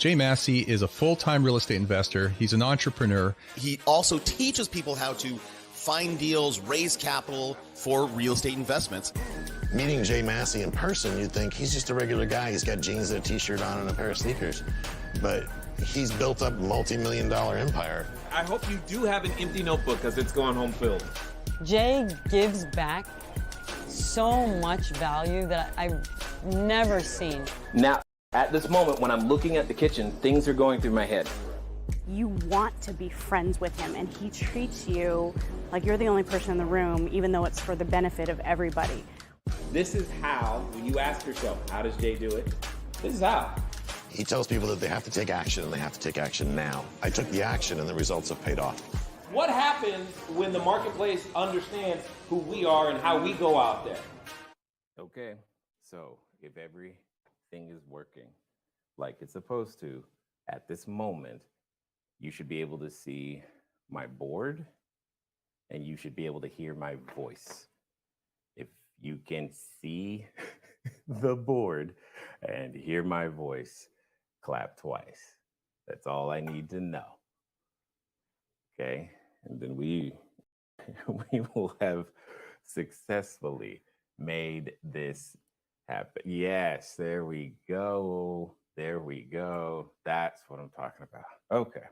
Jay Massey is a full-time real estate investor. He's an entrepreneur. He also teaches people how to find deals, raise capital for real estate investments. Meeting Jay Massey in person, you'd think he's just a regular guy. He's got jeans and a t-shirt on and a pair of sneakers. But he's built up a multi-million-dollar empire. I hope you do have an empty notebook because it's going home filled. Jay gives back so much value that I've never seen. Now, at this moment, when I'm looking at the kitchen, things are going through my head. You want to be friends with him, and he treats you like you're the only person in the room, even though it's for the benefit of everybody. This is how, when you ask yourself, how does Jay do it? This is how. He tells people that they have to take action, and they have to take action now. I took the action, and the results have paid off. What happens when the marketplace understands who we are and how we go out there? Okay, so if everything is working like it's supposed to, at this moment, you should be able to see my board and you should be able to hear my voice. If you can see the board and hear my voice, clap twice. That's all I need to know. Okay, and then we will have successfully made this happen. Yes, there we go. There we go. That's what I'm talking about. Okay.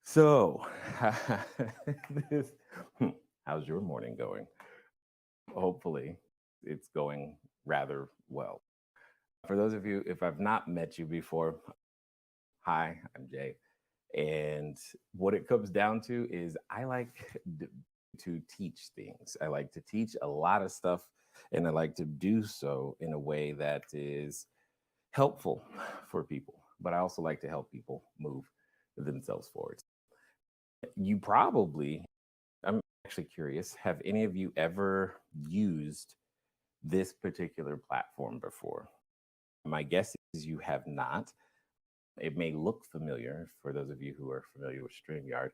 So, how's your morning going? Hopefully, it's going rather well. For those of you, if I've not met you before, hi, I'm Jay. And what it comes down to is I like to teach things. I like to teach a lot of stuff, and I like to do so in a way that is helpful for people. But I also like to help people move themselves forward. You probably, I'm actually curious, have any of you ever used this particular platform before? My guess is you have not. It may look familiar for those of you who are familiar with StreamYard,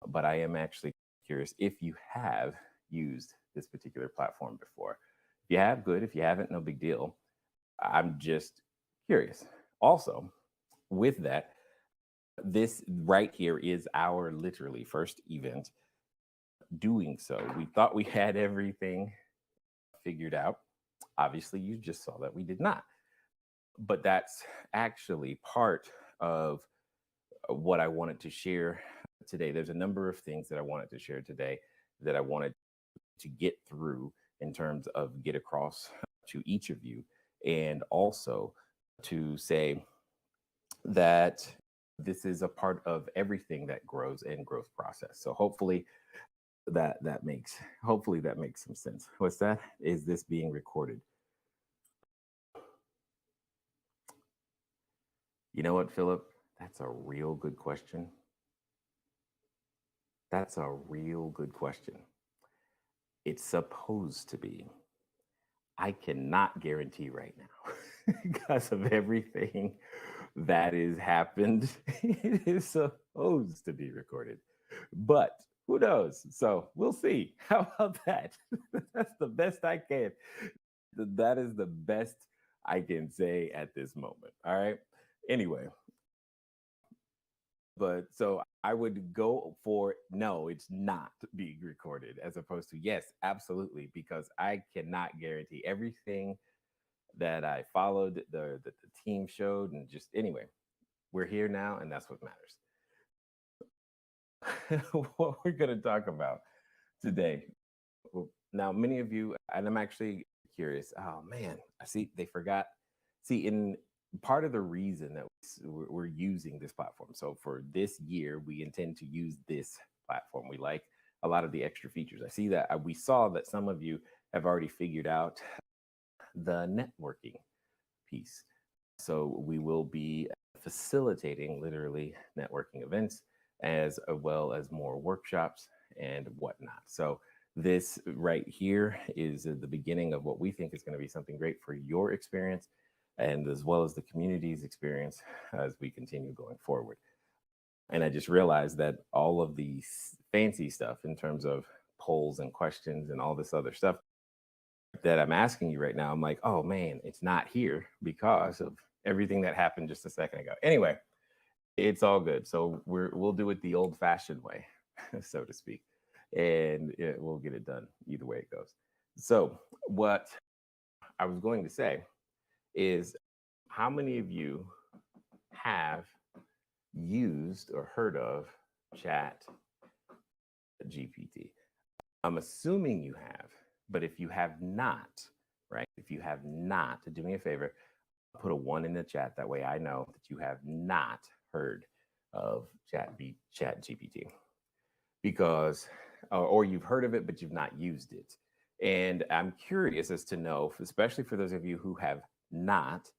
but I am actually curious if you have used this particular platform before. If you have, good. If you haven't, no big deal. I'm just curious. Also, with that, this right here is our literally first event doing so. We thought we had everything figured out. Obviously, you just saw that we did not. But that's actually part of what I wanted to share today. There's a number of things that I wanted to share today that I wanted to get through in terms of get across to each of you, and also to say that this is a part of everything that grows and growth process. So hopefully that makes some sense. What's that? Is this being recorded? You know what, Philip? That's a real good question. That's a real good question. It's supposed to be. I cannot guarantee right now because of everything that has happened. It is supposed to be recorded, but who knows? So we'll see. How about that? That's the best I can. That is the best I can say at this moment. All right. Anyway, but so I would go for no, it's not being recorded, as opposed to yes, absolutely, because I cannot guarantee everything that I followed, the team showed, and just anyway, we're here now, and that's what matters. What we're going to talk about today. Now, many of you, and I'm actually curious. Oh man, I see they forgot. See, in part of the reason that we're using this platform. So for this year, we intend to use this platform. We like a lot of the extra features. I see that we saw that some of you have already figured out the networking piece. So we will be facilitating literally networking events as well as more workshops and whatnot. So this right here is the beginning of what we think is going to be something great for your experience, and as well as the community's experience as we continue going forward. And I just realized that all of the fancy stuff in terms of polls and questions and all this other stuff that I'm asking you right now, I'm like, oh man, it's not here because of everything that happened just a second ago. Anyway, it's all good. So we'll do it the old-fashioned way, so to speak, and we'll get it done either way it goes. So what I was going to say is, how many of you have used or heard of Chat GPT? I'm assuming you have, but if you have not, right? If you have not, do me a favor, put a 1 in the chat. That way I know that you have not heard of Chat GPT, because, or you've heard of it, but you've not used it. And I'm curious as to know, especially for those of you who have not,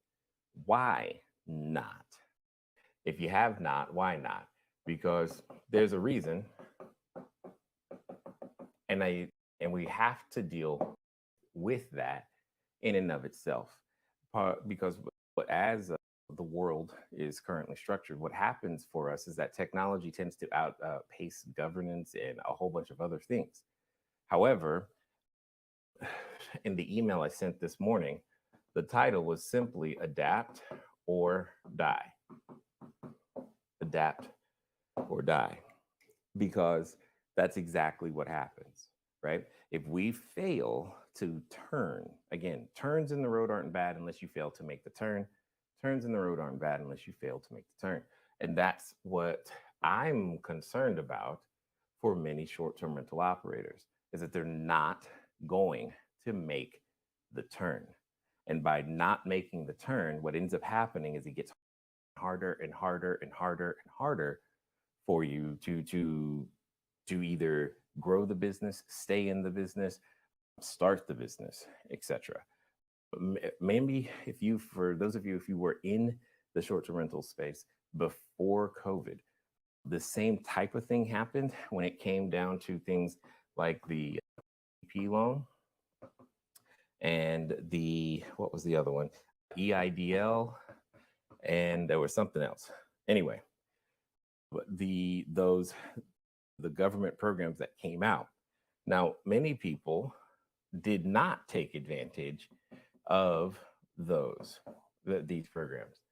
why not? If you have not, why not? Because there's a reason, and we have to deal with that in and of itself, because as the world is currently structured, what happens for us is that technology tends to outpace governance and a whole bunch of other things. However, in the email I sent this morning, the title was simply Adapt or Die. Adapt or die, because that's exactly what happens, right? If we fail to turn, again, turns in the road aren't bad unless you fail to make the turn. Turns in the road aren't bad unless you fail to make the turn. And that's what I'm concerned about for many short-term rental operators, is that they're not going to make the turn. And by not making the turn, what ends up happening is it gets harder and harder and harder and harder for you to either grow the business, stay in the business, start the business, etc. Maybe for those of you, if you were in the short-term rental space before COVID, the same type of thing happened when it came down to things like the P loan and what was the other one? EIDL, and there was something else. Anyway, but the government programs that came out. Now, many people did not take advantage of these programs,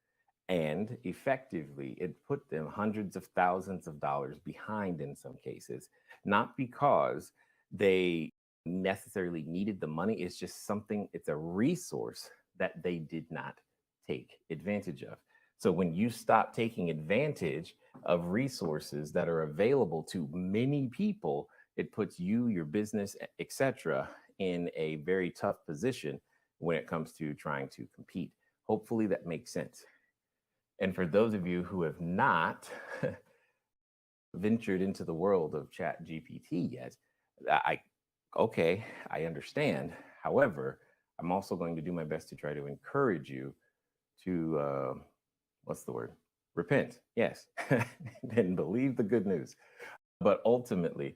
and effectively it put them hundreds of thousands of dollars behind in some cases, not because they necessarily needed the money. It's just it's a resource that they did not take advantage of. So when you stop taking advantage of resources that are available to many people, it puts you, your business, etc., in a very tough position when it comes to trying to compete. Hopefully that makes sense. And for those of you who have not ventured into the world of ChatGPT yet, I understand. However, I'm also going to do my best to try to encourage you to, what's the word? Repent, yes, and believe the good news. But ultimately,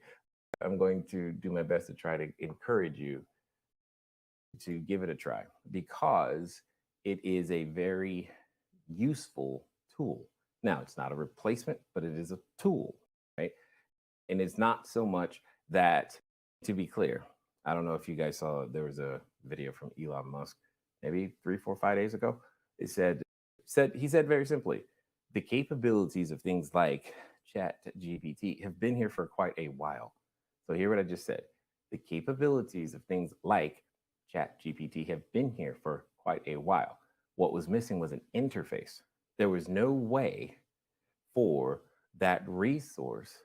I'm going to do my best to try to encourage you to give it a try, because it is a very useful tool. Now, it's not a replacement, but it is a tool, right? And it's not so much that, to be clear, I don't know if you guys saw, there was a video from Elon Musk, maybe 3, 4, 5 days ago. He said very simply, the capabilities of things like ChatGPT have been here for quite a while. So hear what I just said. The capabilities of things like ChatGPT have been here for quite a while. What was missing was an interface. There was no way for that resource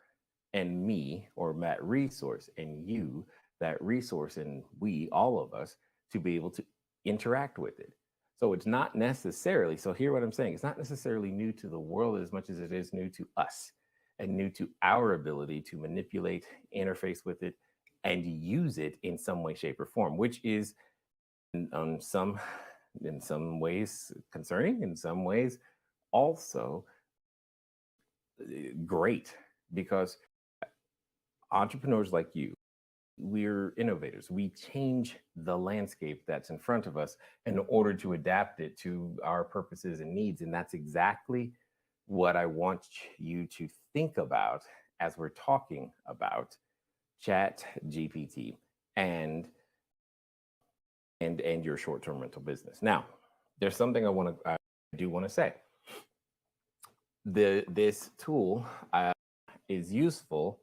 and me, or that resource and you, that resource and we, all of us, to be able to interact with it. So it's not necessarily, so hear what I'm saying, it's not necessarily new to the world as much as it is new to us, and new to our ability to manipulate, interface with it, and use it in some way, shape, or form, which is in some ways concerning, in some ways also great, because entrepreneurs like you, we're innovators. We change the landscape that's in front of us in order to adapt it to our purposes and needs. And that's exactly what I want you to think about as we're talking about Chat GPT and your short-term rental business. Now, there's something I want to do want to say this tool is useful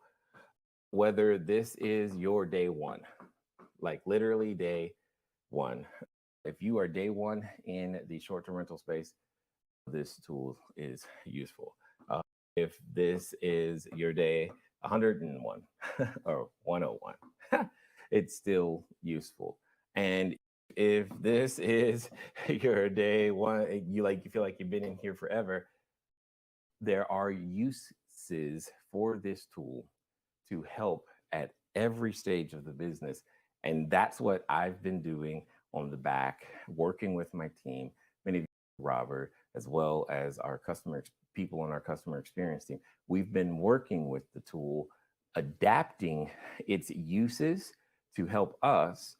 whether this is your day one, like literally day one. If you are day one in the short-term rental space, this tool is useful. If this is your day 101 or 101, it's still useful. And if this is your day one, you feel like you've been in here forever, there are uses for this tool to help at every stage of the business. And that's what I've been doing on the back, working with my team, many of you, Robert, as well as our people on our customer experience team. We've been working with the tool, adapting its uses to help us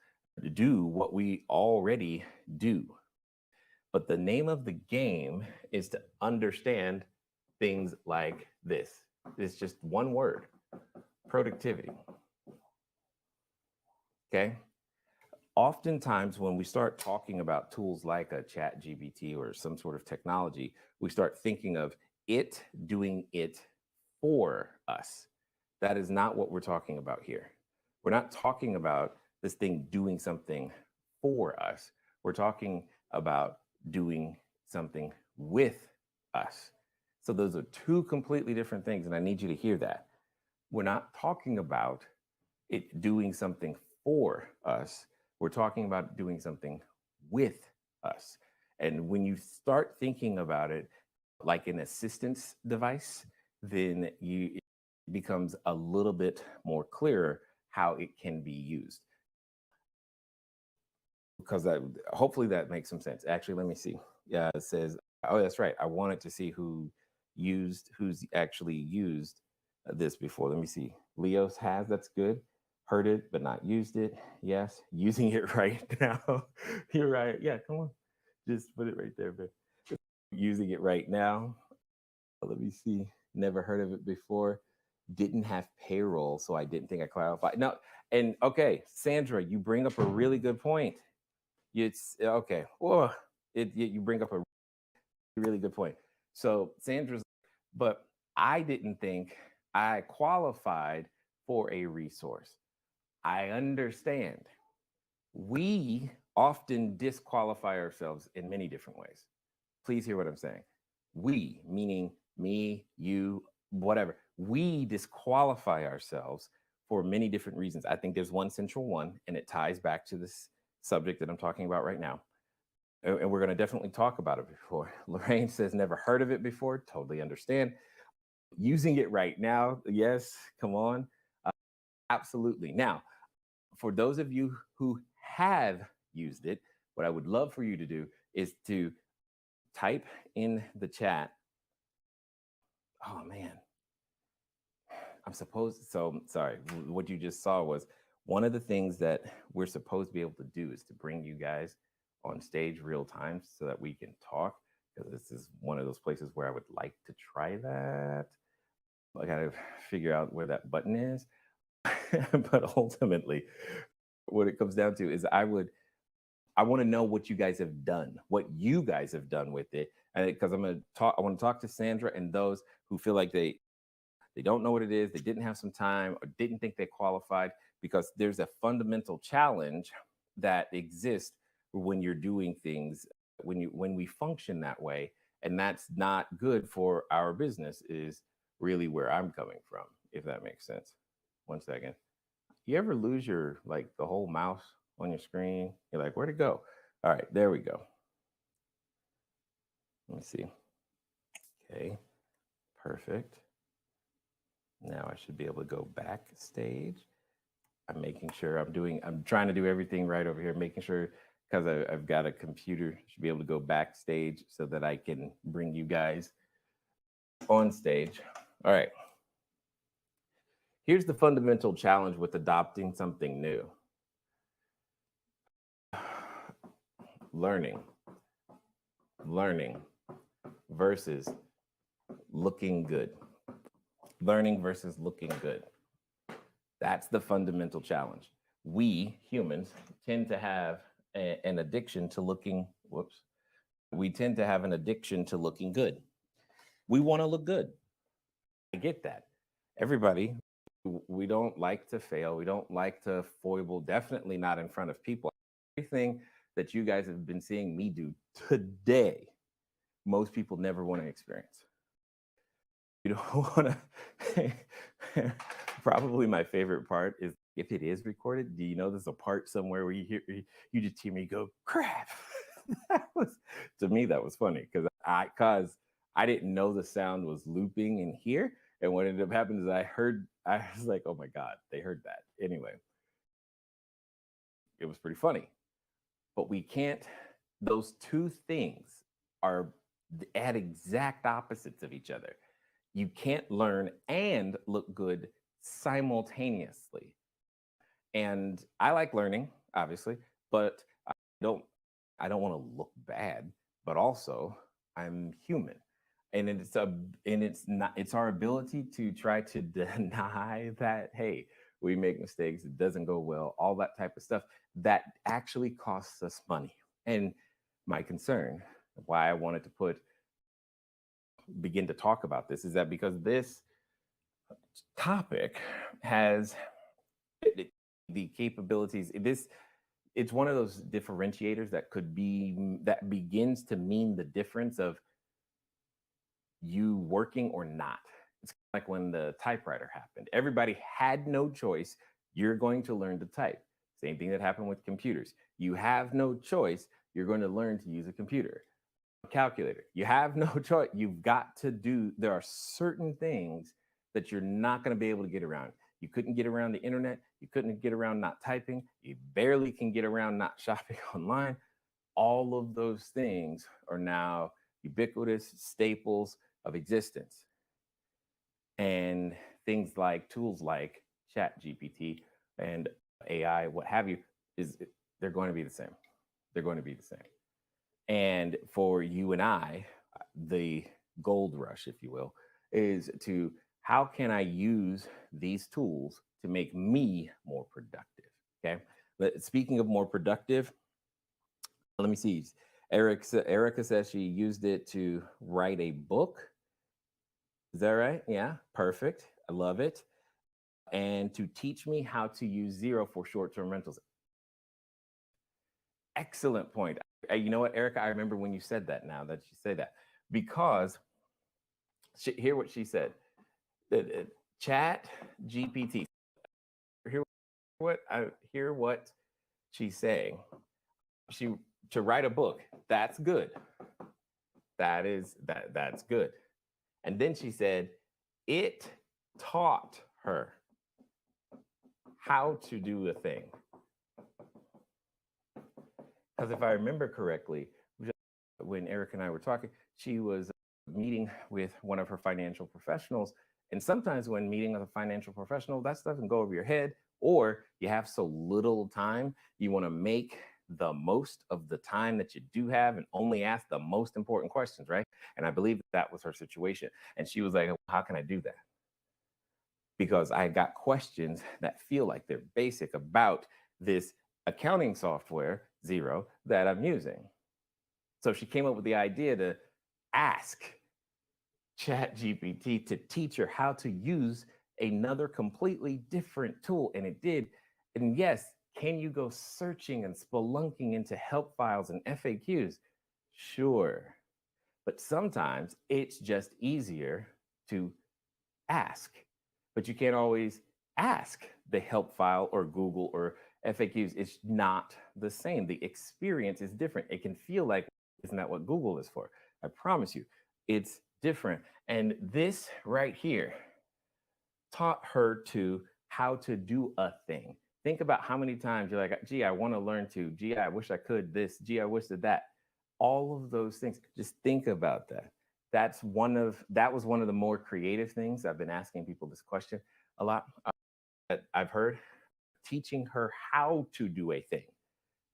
do what we already do. But the name of the game is to understand things like this. It's just one word: productivity. Okay. Oftentimes, when we start talking about tools like a ChatGPT or some sort of technology, we start thinking of it doing it for us. That is not what we're talking about here. We're not talking about this thing doing something for us. We're talking about doing something with us. So those are two completely different things, and I need you to hear that. We're not talking about it doing something for us. We're talking about doing something with us. And when you start thinking about it like an assistance device, then it becomes a little bit more clearer how it can be used. Because hopefully that makes some sense. Actually, let me see. Yeah, it says, oh, that's right. I wanted to see who's actually used this before. Let me see. Leos has, that's good. Heard it, but not used it. Yes. Using it right now. You're right. Yeah, come on. Just put it right there, babe. Using it right now. Let me see. Never heard of it before. Didn't have payroll, so I didn't think I clarified. No, and okay, Sandra, you bring up a really good point. It's okay. Whoa, you bring up a really good point. So Sandra's, but I didn't think I qualified for a resource. I understand. We often disqualify ourselves in many different ways. Please hear what I'm saying. We, meaning me, you, whatever, we disqualify ourselves for many different reasons. I think there's one central one, and it ties back to this subject that I'm talking about right now. And we're going to definitely talk about it before. Lorraine says, never heard of it before. Totally understand. Using it right now. Yes, come on. Absolutely. Now, for those of you who have used it, what I would love for you to do is to type in the chat. Oh, man. So sorry. What you just saw was one of the things that we're supposed to be able to do is to bring you guys on stage real time so that we can talk, because this is one of those places where I would like to try that. I got to figure out where that button is. But ultimately, what it comes down to is I want to know what you guys have done, with it. And because I want to talk to Sandra and those who feel like they don't know what it is, they didn't have some time, or didn't think they qualified, because there's a fundamental challenge that exists when you're doing things, when we function that way. And that's not good for our business, is really where I'm coming from, if that makes sense. One second. You ever lose the whole mouse on your screen? You're like, where'd it go? All right, there we go. Let me see. Okay, perfect. Now I should be able to go backstage. I'm making sure I'm trying to do everything right over here, making sure, because I've got a computer, should be able to go backstage so that I can bring you guys on stage. All right. Here's the fundamental challenge with adopting something new. Learning versus looking good. Learning versus looking good. That's the fundamental challenge. We humans tend to have an addiction to looking we tend to have an addiction to looking good. We want to look good. I get that. Everybody, we don't like to fail. We don't like to foible, definitely not in front of people. Everything that you guys have been seeing me do today, most people never want to experience. You don't want to. Probably my favorite part is if it is recorded. Do you know there's a part somewhere where you just hear me go crap? To me that was funny because I didn't know the sound was looping in here, and what ended up happening is I was like, oh my god, they heard that anyway. It was pretty funny, but we can't. Those two things are at exact opposites of each other. You can't learn and look good simultaneously. And I like learning, obviously, but don't I don't want to look bad, but also I'm human. And it's our ability to try to deny that, hey, we make mistakes, it doesn't go well, all that type of stuff that actually costs us money. And my concern, why I wanted to begin to talk about this, is that because this topic has the capabilities, it's one of those differentiators that begins to mean the difference of you working or not. It's like when the typewriter happened. Everybody had no choice. You're going to learn to type. Same thing that happened with computers. You have no choice. You're going to learn to use a computer. A calculator. You have no choice. You've got to do, there are certain things that you're not going to be able to get around. You couldn't get around the internet. You couldn't get around not typing. You barely can get around not shopping online. All of those things are now ubiquitous staples of existence. And things like tools like ChatGPT and AI, what have you, they're going to be the same. They're going to be the same. And for you and I, the gold rush, if you will, is to how can I use these tools to make me more productive? Okay. But speaking of more productive, let me see. Erica says she used it to write a book. Is that right? Yeah, perfect. I love it. And to teach me how to use Zero for short-term rentals. Excellent point. You know what, Erica? I remember when you said that now that you say that, because hear what she said. Chat GPT. Hear what she's saying. To write a book, that's good. That's good. And then she said it taught her how to do a thing. Because if I remember correctly, when Eric and I were talking, she was meeting with one of her financial professionals. And sometimes when meeting with a financial professional, that stuff can go over your head, or you have so little time, you want to make the most of the time that you do have and only ask the most important questions, right? And I believe that was her situation. And she was like, how can I do that? Because I got questions that feel like they're basic about this accounting software, Zero, that I'm using. So she came up with the idea to ask ChatGPT to teach her how to use another completely different tool. And it did. And yes, can you go searching and spelunking into help files and FAQs? Sure. But sometimes it's just easier to ask. But you can't always ask the help file or Google or FAQs. It's not the same. The experience is different. It can feel like, isn't that what Google is for? I promise you, it's different. And this right here taught her how to do a thing. Think about how many times you're like, gee, I want to learn to, gee, I wish I could this, gee, I wish that. All of those things. Just think about that. That was one of the more creative things. I've been asking people this question a lot. That I've heard, teaching her how to do a thing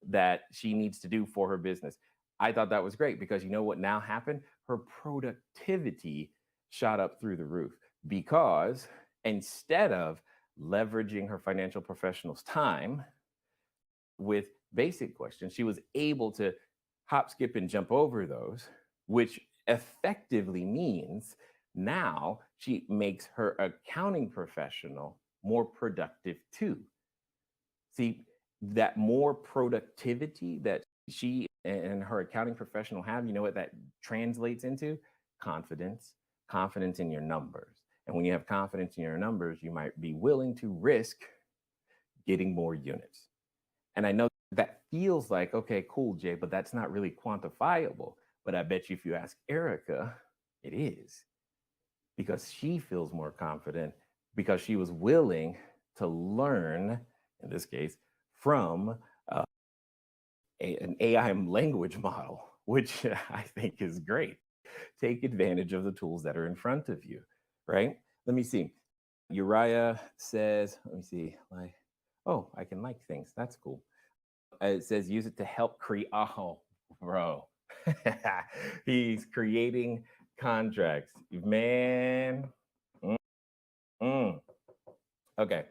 that she needs to do for her business. I thought that was great because you know what now happened? Her productivity shot up through the roof because instead of leveraging her financial professional's time with basic questions, she was able to hop, skip, and jump over those, which effectively means now she makes her accounting professional more productive too. See, that more productivity that she and her accounting professional have, you know what that translates into? Confidence, confidence in your numbers. And when you have confidence in your numbers, you might be willing to risk getting more units. And I know that feels like, okay, cool, Jay, but that's not really quantifiable. But I bet you if you ask Erica, it is, because she feels more confident because she was willing to learn, in this case, from an AI language model, which I think is great. Take advantage of the tools that are in front of you, right? Let me see. Uriah says, let me see, like, oh, I can like things. That's cool. It says use it to help create. Oh, bro. He's creating contracts. Man. Mm. Okay.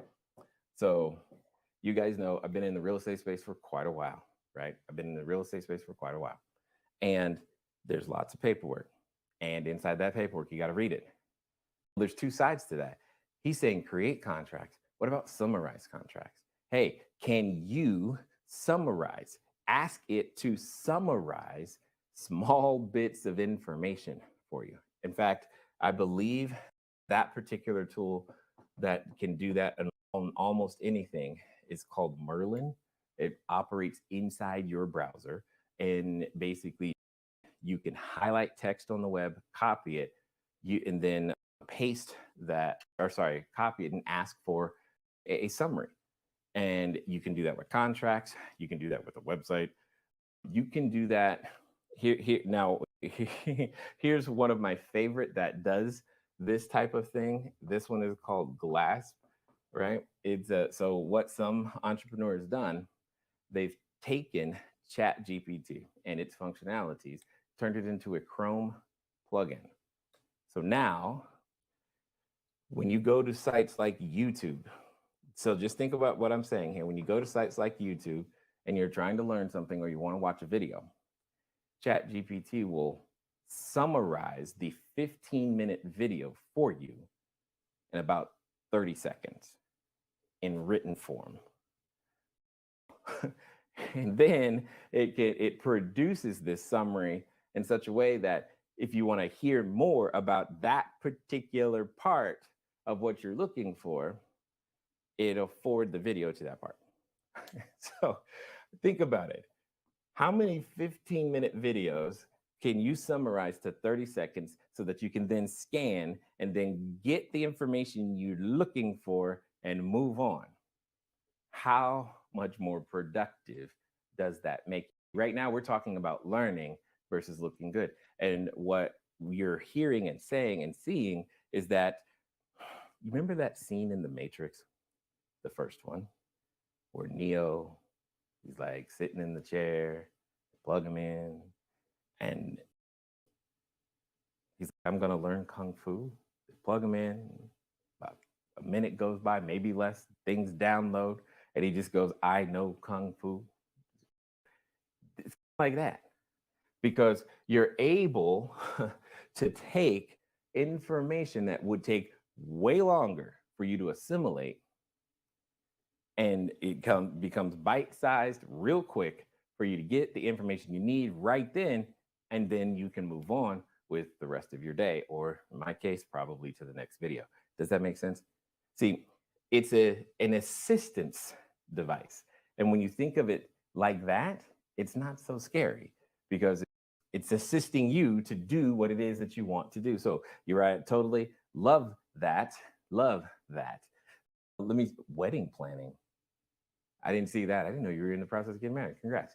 So you guys know I've been in the real estate space for quite a while, right? I've been in the real estate space for quite a while. And there's lots of paperwork. And inside that paperwork, you got to read it. There's two sides to that. He's saying create contracts. What about summarize contracts? Hey, can you summarize? Ask it to summarize small bits of information for you. In fact, I believe that particular tool that can do that on almost anything is called Merlin. It operates inside your browser, and basically you can highlight text on the web, copy it, and then paste that, or sorry, copy it and ask for a summary. And you can do that with contracts. You can do that with a website. You can do that here. Now, here's one of my favorite that does this type of thing. This one is called Glass, right? It's so what some entrepreneur has done, they've taken ChatGPT and its functionalities, turned it into a Chrome plugin. So now, when you go to sites like YouTube, so just think about what I'm saying here. When you go to sites like YouTube and you're trying to learn something or you want to watch a video, ChatGPT will summarize the 15-minute video for you in about 30 seconds in written form. And then it produces this summary in such a way that if you want to hear more about that particular part of what you're looking for, it'll forward the video to that part. So think about it. How many 15-minute videos can you summarize to 30 seconds so that you can then scan and then get the information you're looking for and move on? How much more productive does that make you? Right now, we're talking about learning versus looking good. And what you're hearing and saying and seeing is that, you remember that scene in The Matrix, the first one, where Neo, he's like sitting in the chair, plug him in, and he's like, I'm gonna learn Kung Fu. Plug him in, about a minute goes by, maybe less, things download, and he just goes, I know Kung Fu. It's like that, because you're able to take information that would take way longer for you to assimilate, and it becomes bite-sized real quick for you to get the information you need right then, and then you can move on with the rest of your day, or in my case, probably to the next video. Does that make sense? See, it's an assistance device. And when you think of it like that, it's not so scary because it's assisting you to do what it is that you want to do. So you're right, totally love that. Love that. Wedding planning. I didn't see that. I didn't know you were in the process of getting married. Congrats.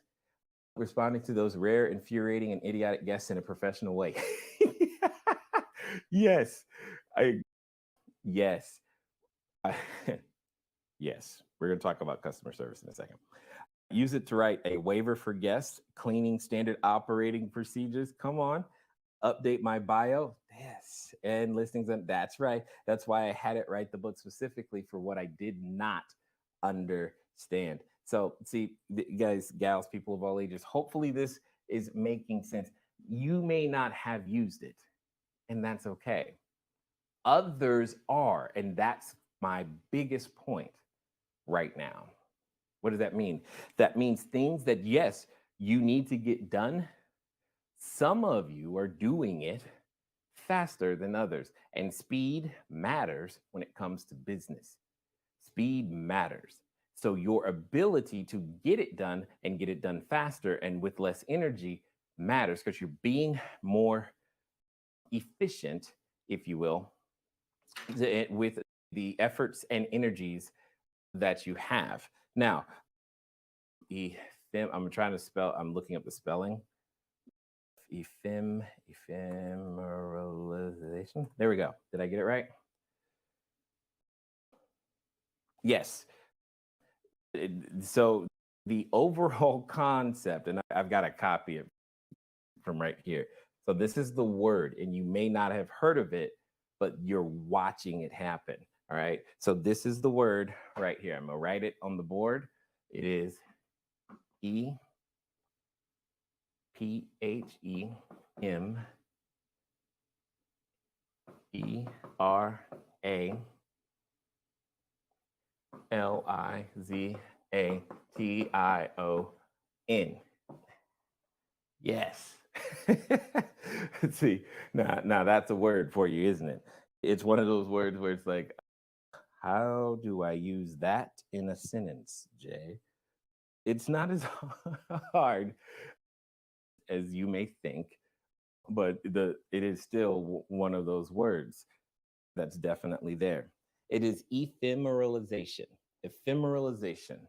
Responding to those rare, infuriating, and idiotic guests in a professional way. Yes. Yes. Yes. We're going to talk about customer service in a second. Use it to write a waiver for guests, cleaning standard operating procedures. Come on. Update my bio. Yes. And listings. And that's right. That's why I had it write the book specifically for what I did not understand. So see, guys, gals, people of all ages, hopefully this is making sense. You may not have used it, and that's okay. Others are, and that's my biggest point right now. What does that mean? That means things that, yes, you need to get done. Some of you are doing it faster than others, and speed matters when it comes to business. Speed matters. So your ability to get it done and get it done faster and with less energy matters because you're being more efficient, if you will, with the efforts and energies that you have. Now, I'm trying to spell, I'm looking up the spelling. Ephemeralization. There we go. Did I get it right? Yes. So the overall concept, and I've got a copy of from right here. So this is the word, and you may not have heard of it, but you're watching it happen. All right. So this is the word right here. I'm gonna write it on the board. It is EPHEMERALIZATION. Yes. See, now that's a word for you, isn't it? It's one of those words where it's like, how do I use that in a sentence, Jay? It's not as hard as you may think, but it is still one of those words that's definitely there. It is ephemeralization. Ephemeralization.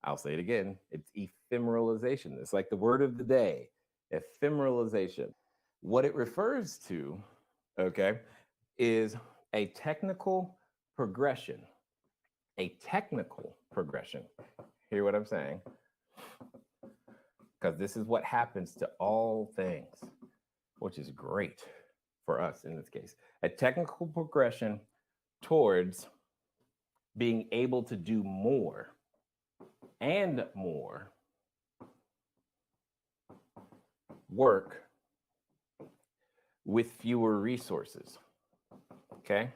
I'll say it again. It's ephemeralization. It's like the word of the day, ephemeralization. What it refers to, okay, is a technical progression. A technical progression. Hear what I'm saying? Because this is what happens to all things, which is great for us in this case. A technical progression towards being able to do more and more work with fewer resources. Okay?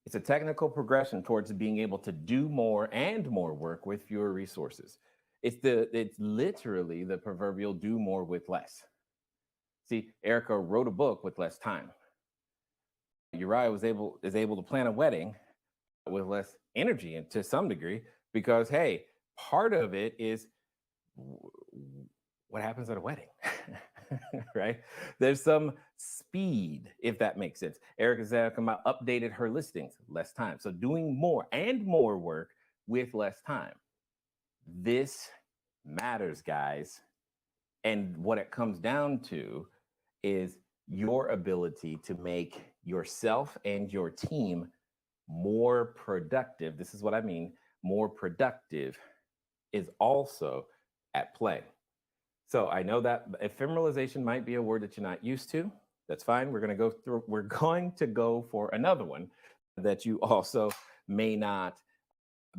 It's a technical progression towards being able to do more and more work with fewer resources. It's literally the proverbial do more with less. See, Erica wrote a book with less time. Uriah is able to plan a wedding with less energy and to some degree because, hey, part of it is what happens at a wedding, right? There's some speed, if that makes sense. Erica Zakama updated her listings, less time. So doing more and more work with less time. This matters, guys. And what it comes down to is your ability to make yourself and your team more productive. This is what I mean. More productive is also at play. So I know that ephemeralization might be a word that you're not used to. That's fine. We're going to go for another one that you also may not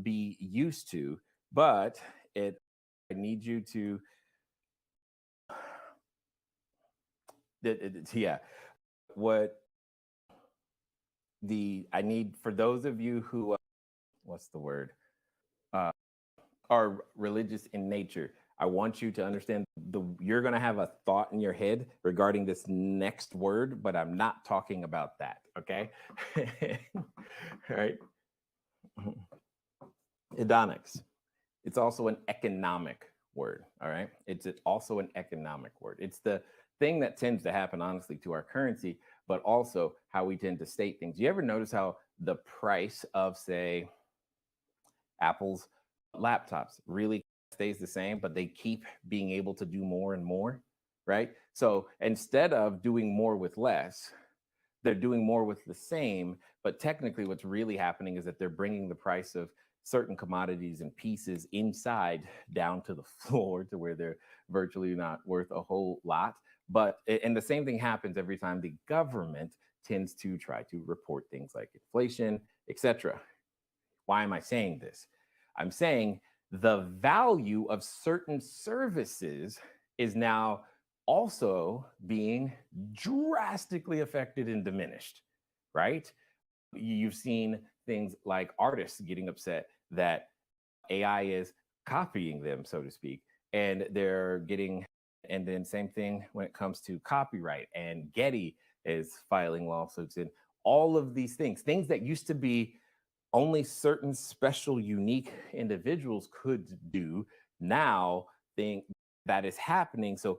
be used to, but I need you to, I need for those of you who, what's the word, are religious in nature, I want you to understand you're going to have a thought in your head regarding this next word, but I'm not talking about that. Okay. All right. Hedonics. It's also an economic word. All right. It's also an economic word. It's the thing that tends to happen, honestly, to our currency, but also how we tend to state things. You ever notice how the price of, say, Apple's laptops really stays the same, but they keep being able to do more and more, right? So instead of doing more with less, they're doing more with the same, but technically what's really happening is that they're bringing the price of certain commodities and pieces inside down to the floor to where they're virtually not worth a whole lot. And the same thing happens every time the government tends to try to report things like inflation, etc. Why am I saying this? I'm saying the value of certain services is now also being drastically affected and diminished, right? You've seen things like artists getting upset that AI is copying them, so to speak, and they're getting, and then same thing when it comes to copyright, and Getty is filing lawsuits, and all of these things that used to be only certain special, unique individuals could do, now think that is happening. So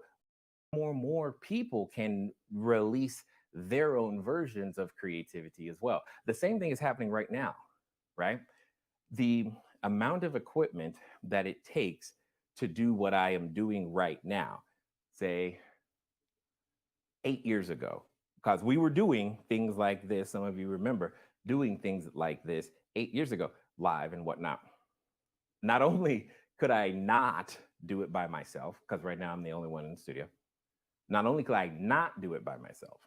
more and more people can release their own versions of creativity as well. The same thing is happening right now, right? The amount of equipment that it takes to do what I am doing right now, say 8 years ago, because we were doing things like this. Some of you remember doing things like this 8 years ago, live and whatnot. Not only could I not do it by myself, because right now I'm the only one in the studio. Not only could I not do it by myself,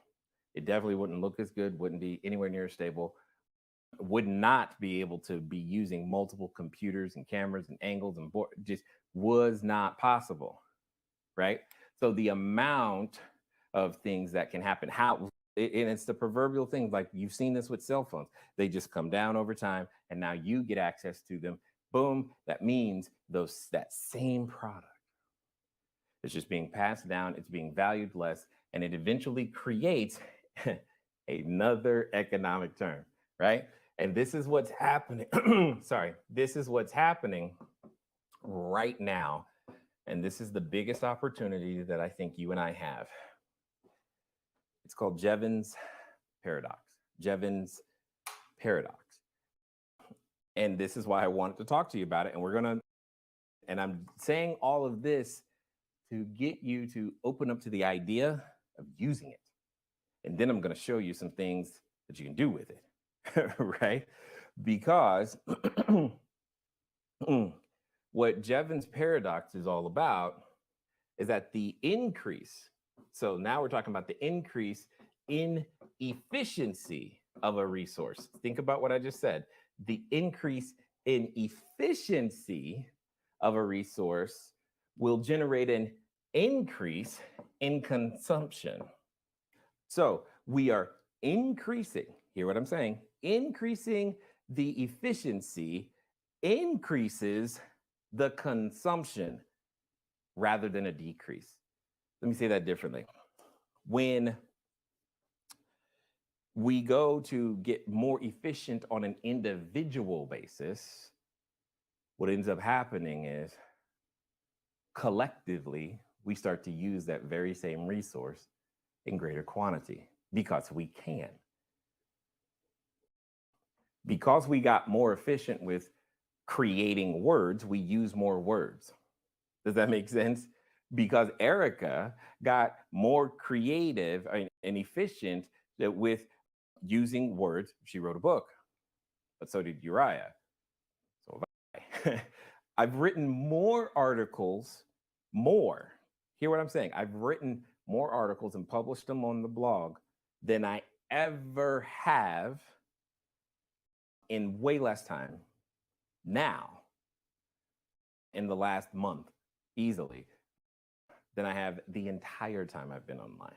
it definitely wouldn't look as good, wouldn't be anywhere near stable, would not be able to be using multiple computers and cameras and angles and board, just was not possible, right? So the amount of things that can happen, and it's the proverbial thing, like you've seen this with cell phones. They just come down over time and now you get access to them. Boom, that means that same product is just being passed down, it's being valued less, and it eventually creates another economic term, right? And this is what's happening. Sorry, this is what's happening right now. And this is the biggest opportunity that I think you and I have. It's called Jevons paradox. Jevons paradox. And this is why I wanted to talk to you about it. And I'm saying all of this to get you to open up to the idea of using it. And then I'm going to show you some things that you can do with it, right? Because what Jevons paradox is all about is that the increase, so now we're talking about the increase in efficiency of a resource. Think about what I just said. The increase in efficiency of a resource will generate an increase in consumption. So we are increasing, hear what I'm saying, increasing the efficiency increases the consumption rather than a decrease. Let me say that differently. When we go to get more efficient on an individual basis, what ends up happening is collectively, we start to use that very same resource in greater quantity because we can. Because we got more efficient with creating words, we use more words. Does that make sense? Because Erica got more creative and efficient with using words. She wrote a book, but so did Uriah. So have I. I've written more articles, more. Hear what I'm saying? I've written more articles and published them on the blog than I ever have in way less time now in the last month, easily, than I have the entire time I've been online.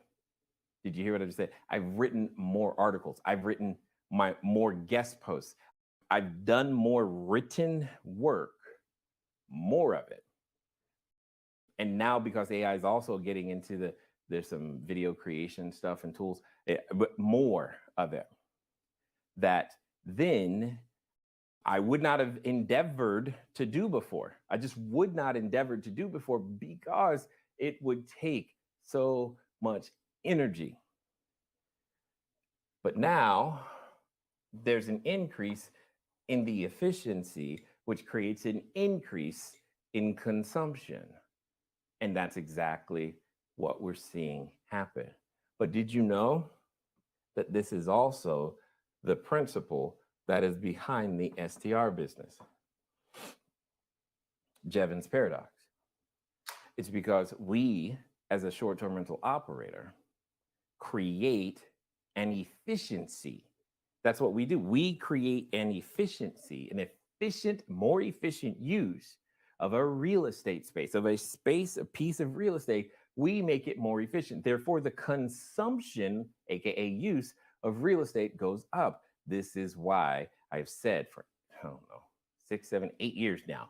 Did you hear what I just said? I've written more articles. I've written more guest posts. I've done more written work, more of it. And now because AI is also getting into there's some video creation stuff and tools, but more of it that then I would not have endeavored to do before. I just would not endeavor to do before because it would take so much energy. But now there's an increase in the efficiency, which creates an increase in consumption. And that's exactly what we're seeing happen. But did you know that this is also the principle that is behind the STR business? Jevons paradox. It's because we, as a short-term rental operator, create an efficiency. That's what we do. We create an efficiency, more efficient use of a real estate space, of a space, a piece of real estate, we make it more efficient. Therefore, the consumption, aka use, of real estate goes up. This is why I've said for, I don't know, 6, 7, 8 years now,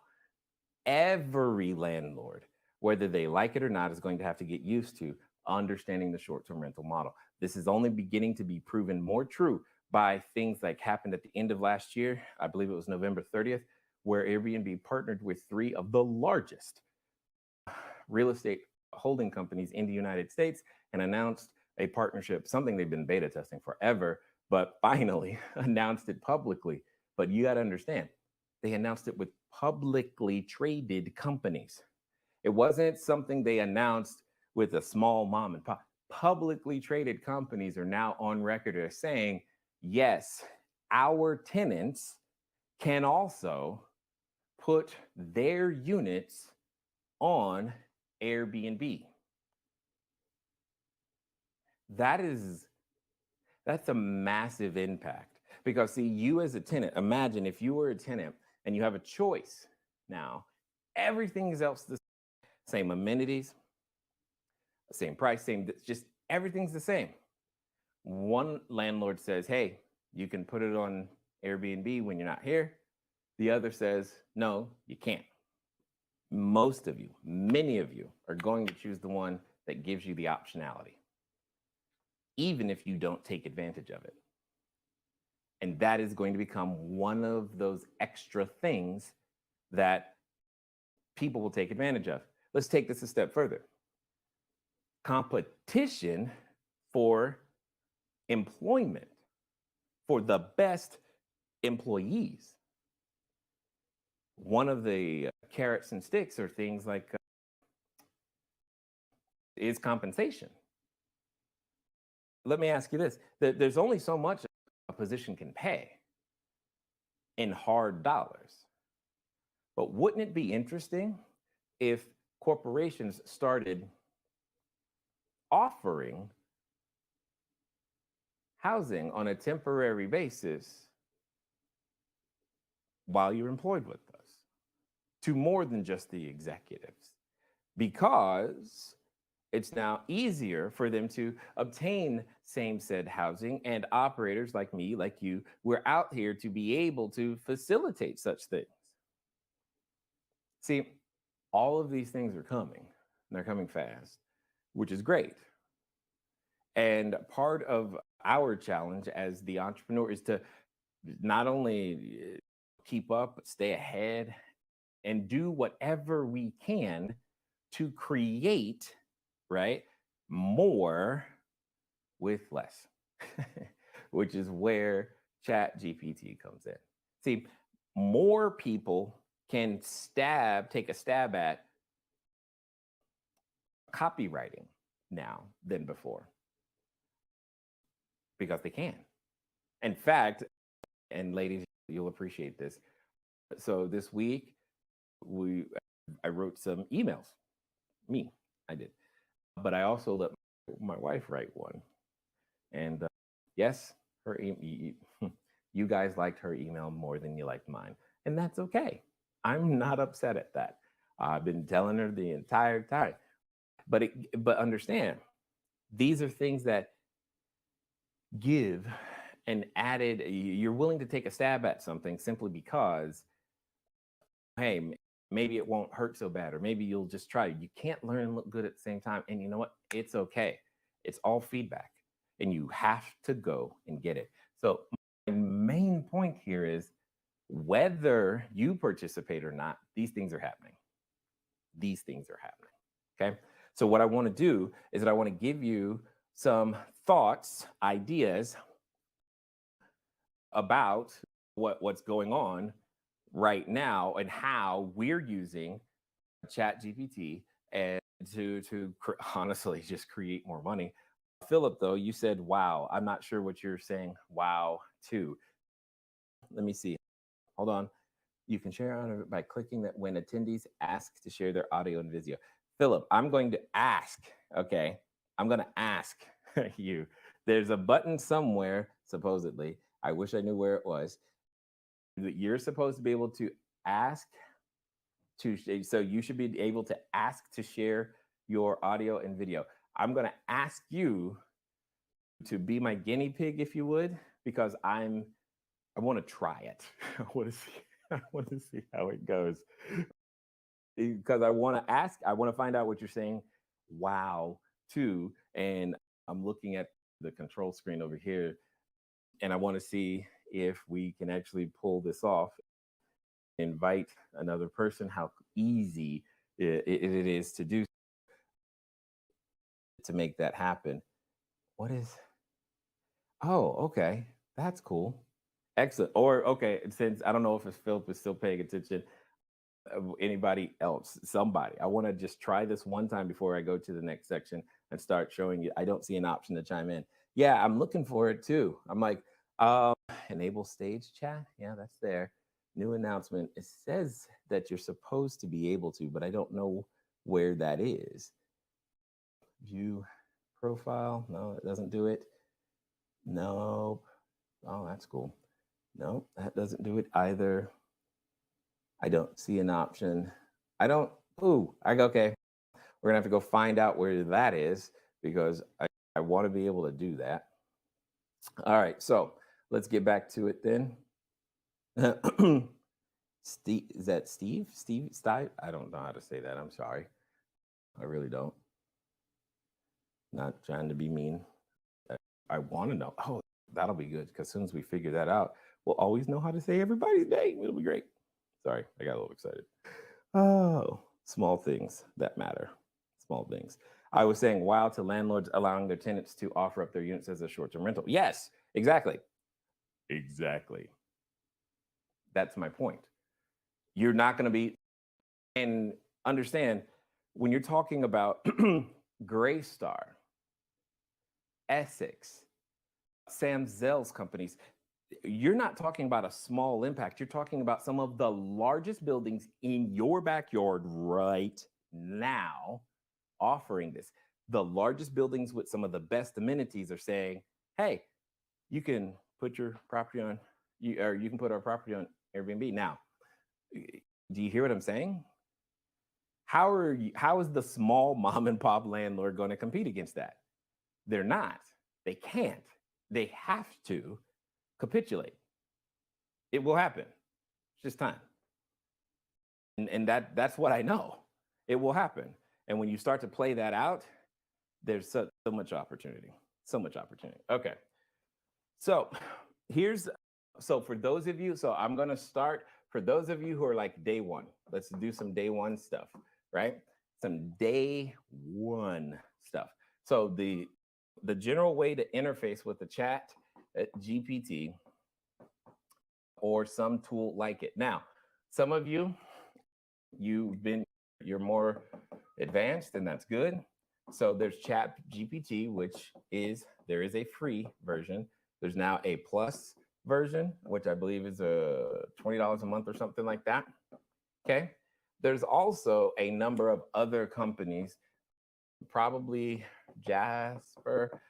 every landlord, whether they like it or not, is going to have to get used to understanding the short-term rental model. This is only beginning to be proven more true by things like happened at the end of last year. I believe it was November 30th, where Airbnb partnered with 3 of the largest real estate holding companies in the United States and announced a partnership, something they've been beta testing forever, but finally announced it publicly. But you got to understand, they announced it with publicly traded companies. It wasn't something they announced with a small mom and pop. Publicly traded companies are now on record as saying, yes, our tenants can also put their units on Airbnb. That's a massive impact, because see, you as a tenant, imagine if you were a tenant and you have a choice now, everything else the same amenities, same price, just everything's the same. One landlord says, hey, you can put it on Airbnb when you're not here. The other says, no, you can't. Most of you, many of you, are going to choose the one that gives you the optionality, even if you don't take advantage of it. And that is going to become one of those extra things that people will take advantage of. Let's take this a step further. Competition for employment, for the best employees. One of the carrots and sticks are things like is compensation. Let me ask you this. There's only so much a position can pay in hard dollars. But wouldn't it be interesting if corporations started offering housing on a temporary basis while you're employed with us to more than just the executives? Because it's now easier for them to obtain same said housing, and operators like me, like you, we're out here to be able to facilitate such things. See, all of these things are coming, and they're coming fast, which is great. And part of our challenge as the entrepreneur is to not only keep up, but stay ahead and do whatever we can to create, right, more with less, which is where ChatGPT comes in. See, more people can take a stab at copywriting now than before, because they can. In fact, and ladies, you'll appreciate this. So this week, I wrote some emails. I did. But I also let my wife write one. And yes, you guys liked her email more than you liked mine. And that's okay. I'm not upset at that. I've been telling her the entire time. But understand, these are things that give an added, you're willing to take a stab at something simply because, hey, maybe it won't hurt so bad, or maybe you'll just try. You can't learn and look good at the same time. And you know what? It's okay. It's all feedback, and you have to go and get it. So my main point here is, whether you participate or not, these things are happening. These things are happening. Okay. So what I want to do is that I want to give you some thoughts, ideas about what's going on right now and how we're using ChatGPT and to honestly just create more money. Philip, though, you said wow. I'm not sure what you're saying wow to. Let me see. Hold on. You can share on it by clicking that when attendees ask to share their audio and video. Philip, I'm going to ask, okay? I'm going to ask you. There's a button somewhere, supposedly. I wish I knew where it was. You're supposed to be able to ask so you should be able to ask to share your audio and video. I'm going to ask you to be my guinea pig, if you would, because I want to try it. I want to see, I want to see how it goes. Because I want to find out what you're saying. Wow, too. And I'm looking at the control screen over here, and I want to see if we can actually pull this off. Invite another person, how easy it is to do, to make that happen. Oh, okay. That's cool. Excellent. Or, okay, since I don't know if Philip is still paying attention, anybody else, somebody, I want to just try this one time before I go to the next section and start showing you. I don't see an option to chime in. Yeah, I'm looking for it too. I'm like, enable stage chat. Yeah, that's there. New announcement. It says that you're supposed to be able to, but I don't know where that is. View profile. No, it doesn't do it. No. Oh, that's cool. No, that doesn't do it either. I don't see an option. I go, okay. We're gonna have to go find out where that is, because I want to be able to do that. All right, so let's get back to it then. Steve, is that Steve? Steve? I don't know how to say that. I'm sorry. I really don't. Not trying to be mean. I want to know. Oh, that'll be good, because as soon as we figure that out, we'll always know how to say everybody's name. It'll be great. Sorry, I got a little excited. Oh, small things that matter. Small things. I was saying, wow, to landlords allowing their tenants to offer up their units as a short-term rental. Yes, exactly. Exactly. That's my point. You're not going to be, and understand, when you're talking about Graystar, Essex, Sam Zell's companies, you're not talking about a small impact. You're talking about some of the largest buildings in your backyard right now offering this. The largest buildings with some of the best amenities are saying, hey, you can put your property on, you can put our property on Airbnb. Now, do you hear what I'm saying? How is the small mom and pop landlord going to compete against that? They're not. They can't. They have to capitulate. It will happen. It's just time. And that's what I know. It will happen. And when you start to play that out, there's so much opportunity. So much opportunity. Okay. So for those of you, so I'm going to start, for those of you who are like day one, let's do some day one stuff, right? Some day one stuff. So the general way to interface with the chat GPT or some tool like it. Now, some of you, you're more advanced, and that's good. So there's Chat GPT, which there is a free version. There's now a plus version, which I believe is $20 a month or something like that. Okay. There's also a number of other companies, probably Jasper.ai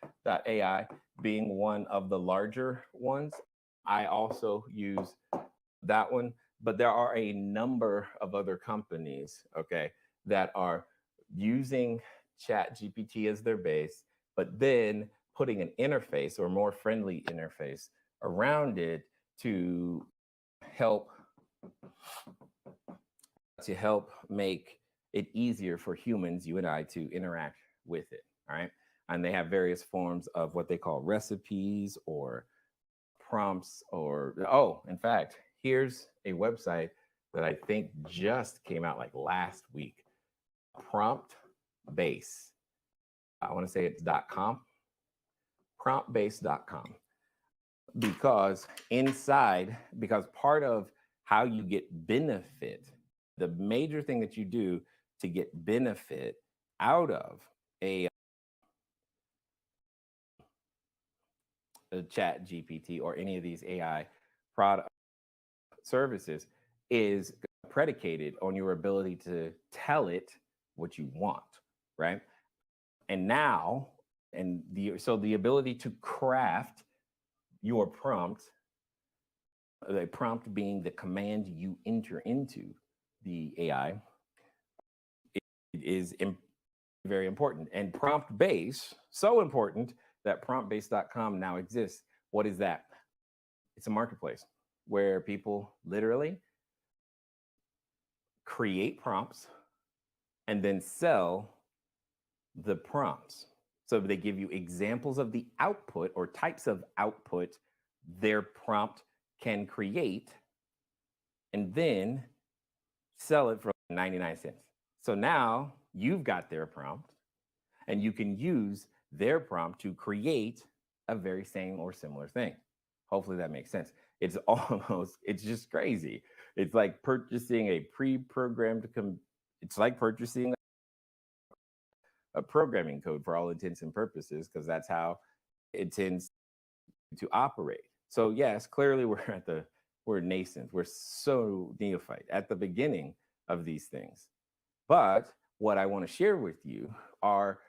being one of the larger ones. I also use that one, but there are a number of other companies, okay, that are using ChatGPT as their base, but then putting an interface or more friendly interface around it to help make it easier for humans, you and I, to interact with it. All right. And they have various forms of what they call recipes or prompts in fact, here's a website that I think just came out like last week. Prompt Base. I want to say it's .com. Promptbase.com. Because part of how you get benefit, the major thing that you do to get benefit out of a Chat GPT or any of these AI product services is predicated on your ability to tell it what you want, right? And now, so the ability to craft your prompt, the prompt being the command you enter into the AI is very important. And prompt base, so important that promptbase.com now exists. What is that? It's a marketplace where people literally create prompts and then sell the prompts. So they give you examples of the output or types of output their prompt can create, and then sell it for 99 cents. So now you've got their prompt, and you can use their prompt to create a very same or similar thing. Hopefully that makes sense. It's just crazy. It's like purchasing a pre-programmed, it's like purchasing a programming code for all intents and purposes, because that's how it tends to operate. So yes, clearly we're nascent. We're so neophyte at the beginning of these things. But what I want to share with you are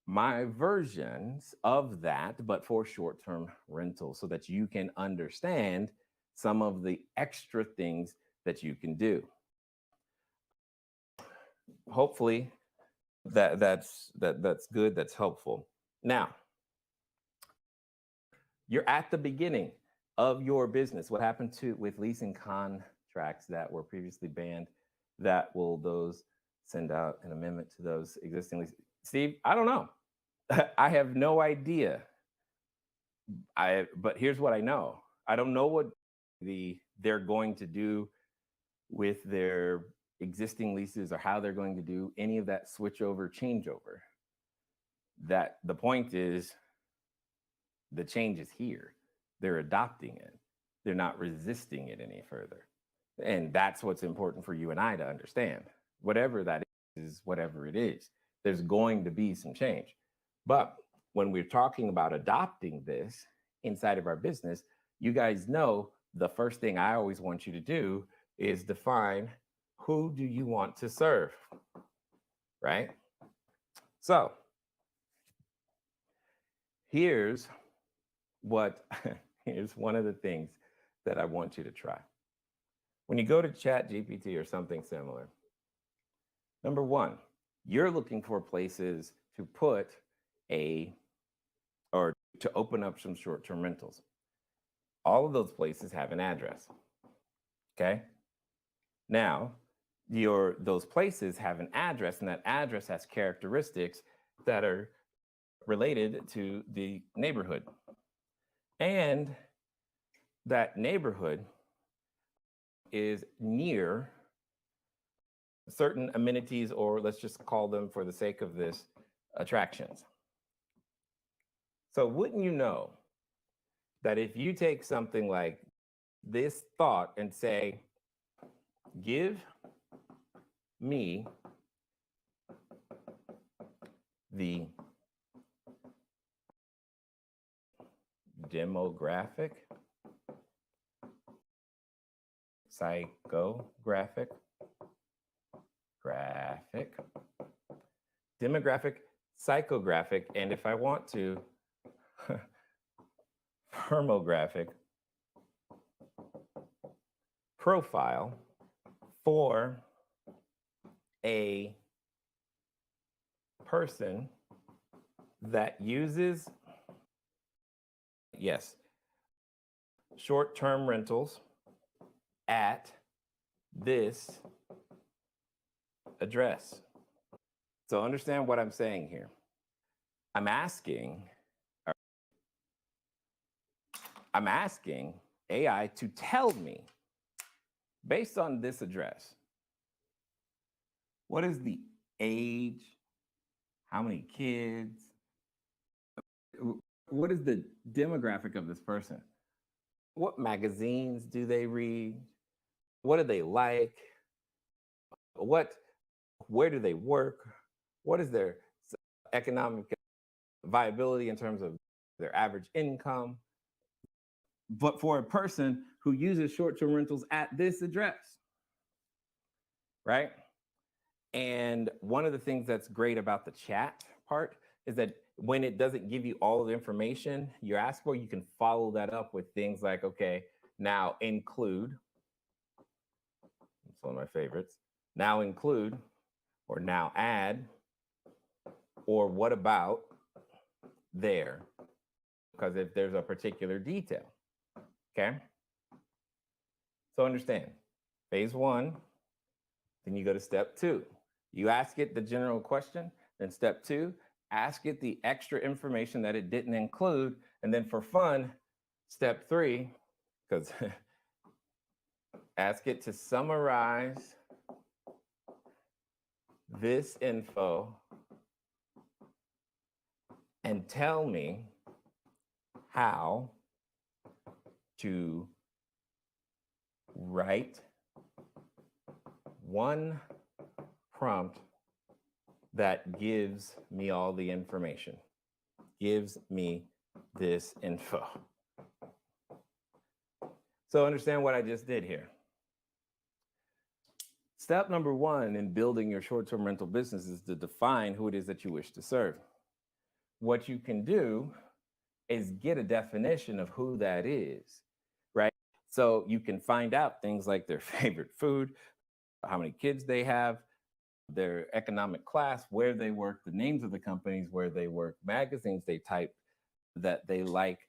my versions of that, but for short-term rentals, so that you can understand some of the extra things that you can do. Hopefully that's good, that's helpful. Now, you're at the beginning of your business. What happened with leasing contracts that were previously banned? That will those send out an amendment to those existing leases? Steve, I don't know. I have no idea. But here's what I know. I don't know what they're going to do with their existing leases, or how they're going to do any of that switch over, changeover. That the point is, the change is here. They're adopting it. They're not resisting it any further. And that's what's important for you and I to understand. Whatever that is, whatever it is, there's going to be some change. But when we're talking about adopting this inside of our business, you guys know the first thing I always want you to do is define, who do you want to serve, right? So here's one of the things that I want you to try. When you go to ChatGPT or something similar, number one, you're looking for places to put or to open up some short-term rentals. All of those places have an address, okay? Now, those places have an address, and that address has characteristics that are related to the neighborhood. And that neighborhood is near certain amenities, or let's just call them, for the sake of this, attractions. So wouldn't you know that if you take something like this thought and say, give me the demographic, psychographic, demographic, psychographic, and if I want to, firmographic profile for a person that uses, yes, short-term rentals at this address. So understand what I'm saying here. I'm asking AI to tell me, based on this address, what is the age, how many kids, what is the demographic of this person? What magazines do they read? What do they like? Where do they work? What is their economic viability in terms of their average income? But for a person who uses short-term rentals at this address, right? And one of the things that's great about the chat part is that when it doesn't give you all of the information you ask for, you can follow that up with things like, okay, now include, it's one of my favorites, now include, or now add, or what about there, because if there's a particular detail, okay? So understand, phase one, then you go to step two. You ask it the general question, then step two, ask it the extra information that it didn't include, and then for fun, step three, because ask it to summarize this info and tell me how to write one prompt that gives me all the information, gives me this info. So understand what I just did here. Step number one in building your short-term rental business is to define who it is that you wish to serve. What you can do is get a definition of who that is, right? So you can find out things like their favorite food, how many kids they have, their economic class, where they work, the names of the companies where they work, magazines they type that they like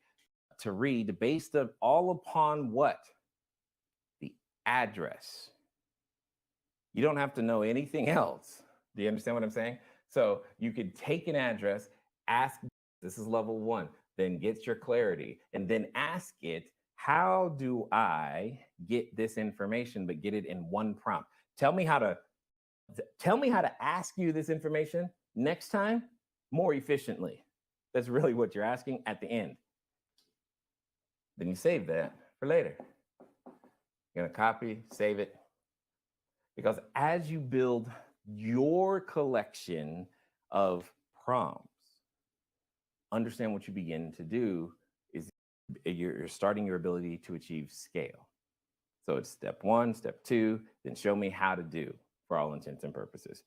to read, based on all upon what? The address. You don't have to know anything else. Do you understand what I'm saying? So you could take an address, ask, this is level one, then get your clarity, and then ask it, how do I get this information, but get it in one prompt? Tell me how to ask you this information next time more efficiently. That's really what you're asking at the end. Then you save that for later. You're gonna copy, save it. Because as you build your collection of prompts, understand what you begin to do is you're starting your ability to achieve scale. So it's step one, step two, then show me how to do for all intents and purposes.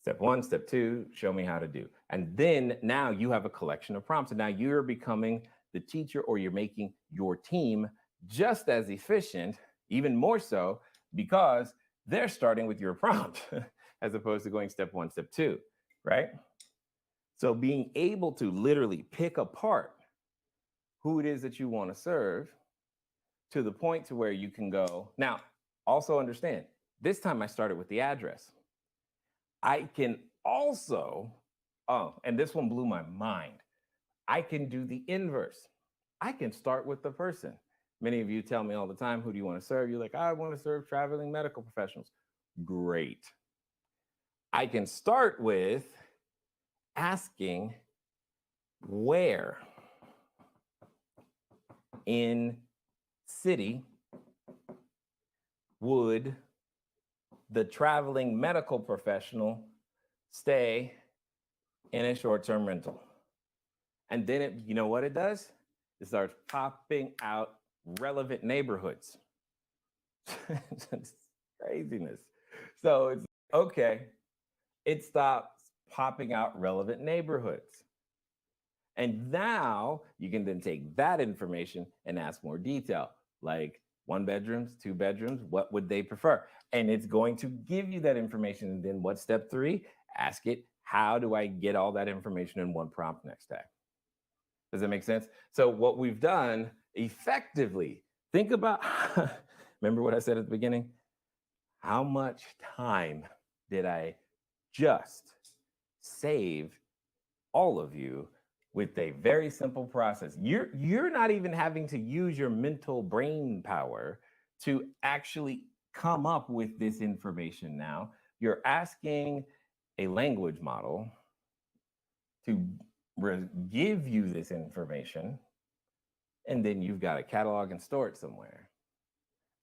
Step one, step two, show me how to do. And then now you have a collection of prompts, and now you're becoming the teacher, or you're making your team just as efficient, even more so, because they're starting with your prompt as opposed to going step one, step two, right? So being able to literally pick apart who it is that you want to serve to the point to where you can go. Now, also understand, this time I started with the address. I can also, and this one blew my mind, I can do the inverse. I can start with the person. Many of you tell me all the time, who do you want to serve? You're like, I want to serve traveling medical professionals. Great. I can start with asking, where in city would the traveling medical professional stay in a short-term rental? And then you know what it does? It starts popping out relevant neighborhoods. It's craziness. So it's okay. It stops popping out relevant neighborhoods. And now you can then take that information and ask more detail, like 1 bedrooms, 2 bedrooms, what would they prefer? And it's going to give you that information. And then what's step three? Ask it, how do I get all that information in one prompt next time? Does that make sense? So what we've done effectively, think about, remember what I said at the beginning? How much time did I just save all of you with a very simple process? You're not even having to use your mental brain power to actually come up with this information now. You're asking a language model to give you this information, and then you've got to catalog and store it somewhere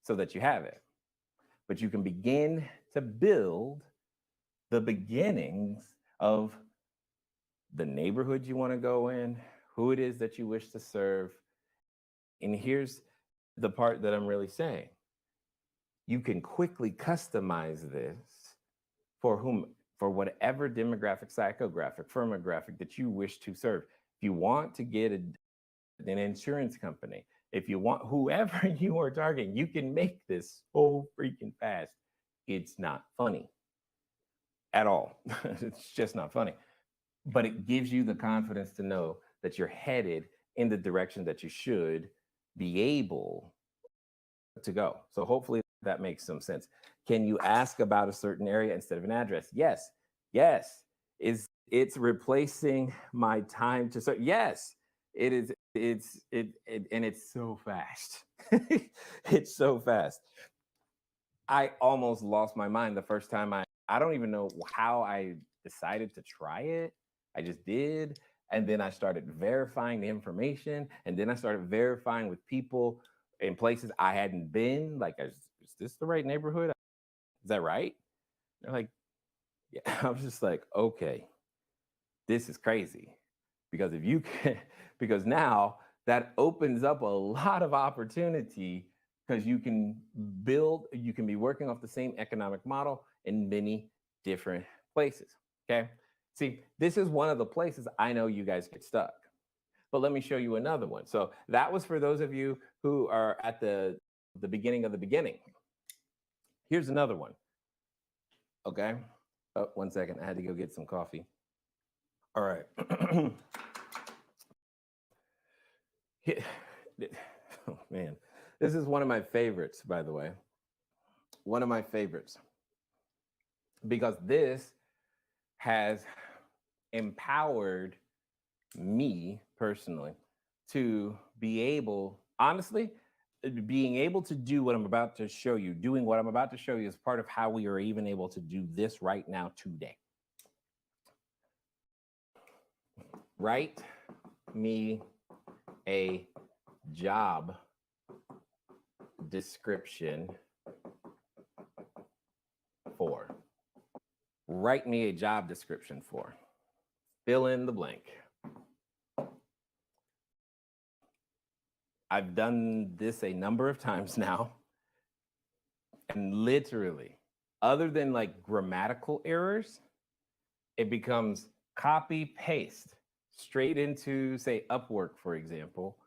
so that you have it. But you can begin to build the beginnings of the neighborhood you want to go in, who it is that you wish to serve. And here's the part that I'm really saying. You can quickly customize this for whatever demographic, psychographic, firmographic that you wish to serve. If you want to get an insurance company, if you want whoever you are targeting, you can make this so freaking fast. It's not funny. at all. It's just not funny. But it gives you the confidence to know that you're headed in the direction that you should be able to go. So hopefully that makes some sense. Can you ask about a certain area instead of an address? Yes. Yes. Is it's replacing my time to search? Yes. It is. And it's so fast. It's so fast. I almost lost my mind the first time I don't even know how I decided to try it. I just did. And then I started verifying the information. And then I started verifying with people in places I hadn't been. Like, is this the right neighborhood? Is that right? They're like, yeah. I was just like, okay, this is crazy. Because if you can, because now that opens up a lot of opportunity because you can be working off the same economic model in many different places. Okay. See, this is one of the places I know you guys get stuck. But let me show you another one. So that was for those of you who are at the beginning of the beginning. Here's another one. Okay. Oh, 1 second. I had to go get some coffee. All right. Oh, man. This is one of my favorites, by the way. One of my favorites. Because this has empowered me personally to be able, honestly, being able to do what I'm about to show you, doing what I'm about to show you is part of how we are even able to do this right now today. Write me a job description for. Write me a job description for. Fill in the blank. I've done this a number of times now. And literally, other than like grammatical errors, it becomes copy paste straight into, say, Upwork, for example.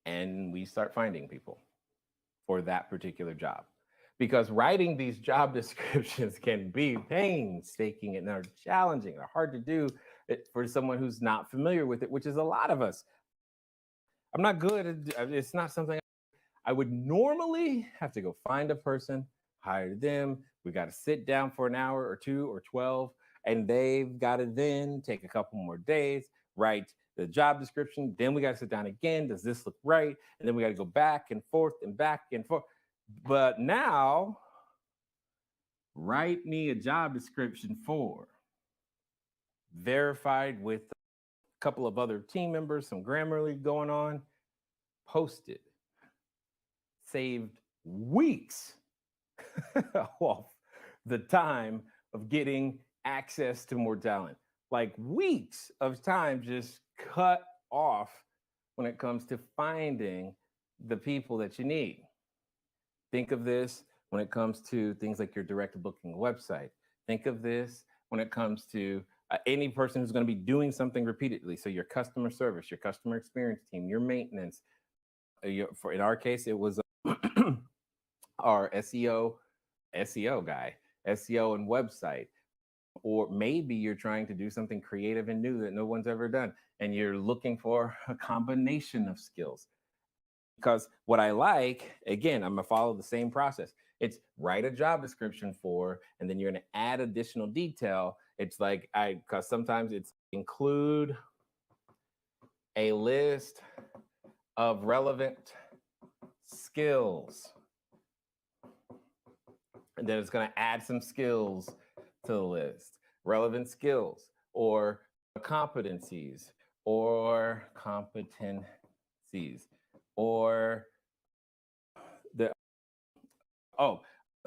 And we start finding people for that particular job. Because writing these job descriptions can be painstaking and they're challenging. They're hard to do for someone who's not familiar with it, which is a lot of us. I'm not good at, it's not something I would normally have to go find a person, hire them. We got to sit down for an hour or 2 or 12, and they've got to then take a couple more days, write the job description. Then we got to sit down again. Does this look right? And then we got to go back and forth and back and forth. But now, write me a job description for, verified with a couple of other team members, some Grammarly going on, posted, saved weeks off the time of getting access to more talent. Like weeks of time just cut off when it comes to finding the people that you need. Think of this when it comes to things like your direct booking website. Think of this when it comes to any person who's going to be doing something repeatedly. So your customer service, your customer experience team, your maintenance. In our case, it was our SEO guy, SEO and website. Or maybe you're trying to do something creative and new that no one's ever done, and you're looking for a combination of skills. Because what I like, again, I'm gonna follow the same process. It's write a job description for, and then you're gonna add additional detail. It's like because sometimes it's include a list of relevant skills. And then it's gonna add some skills to the list, relevant skills or competencies or the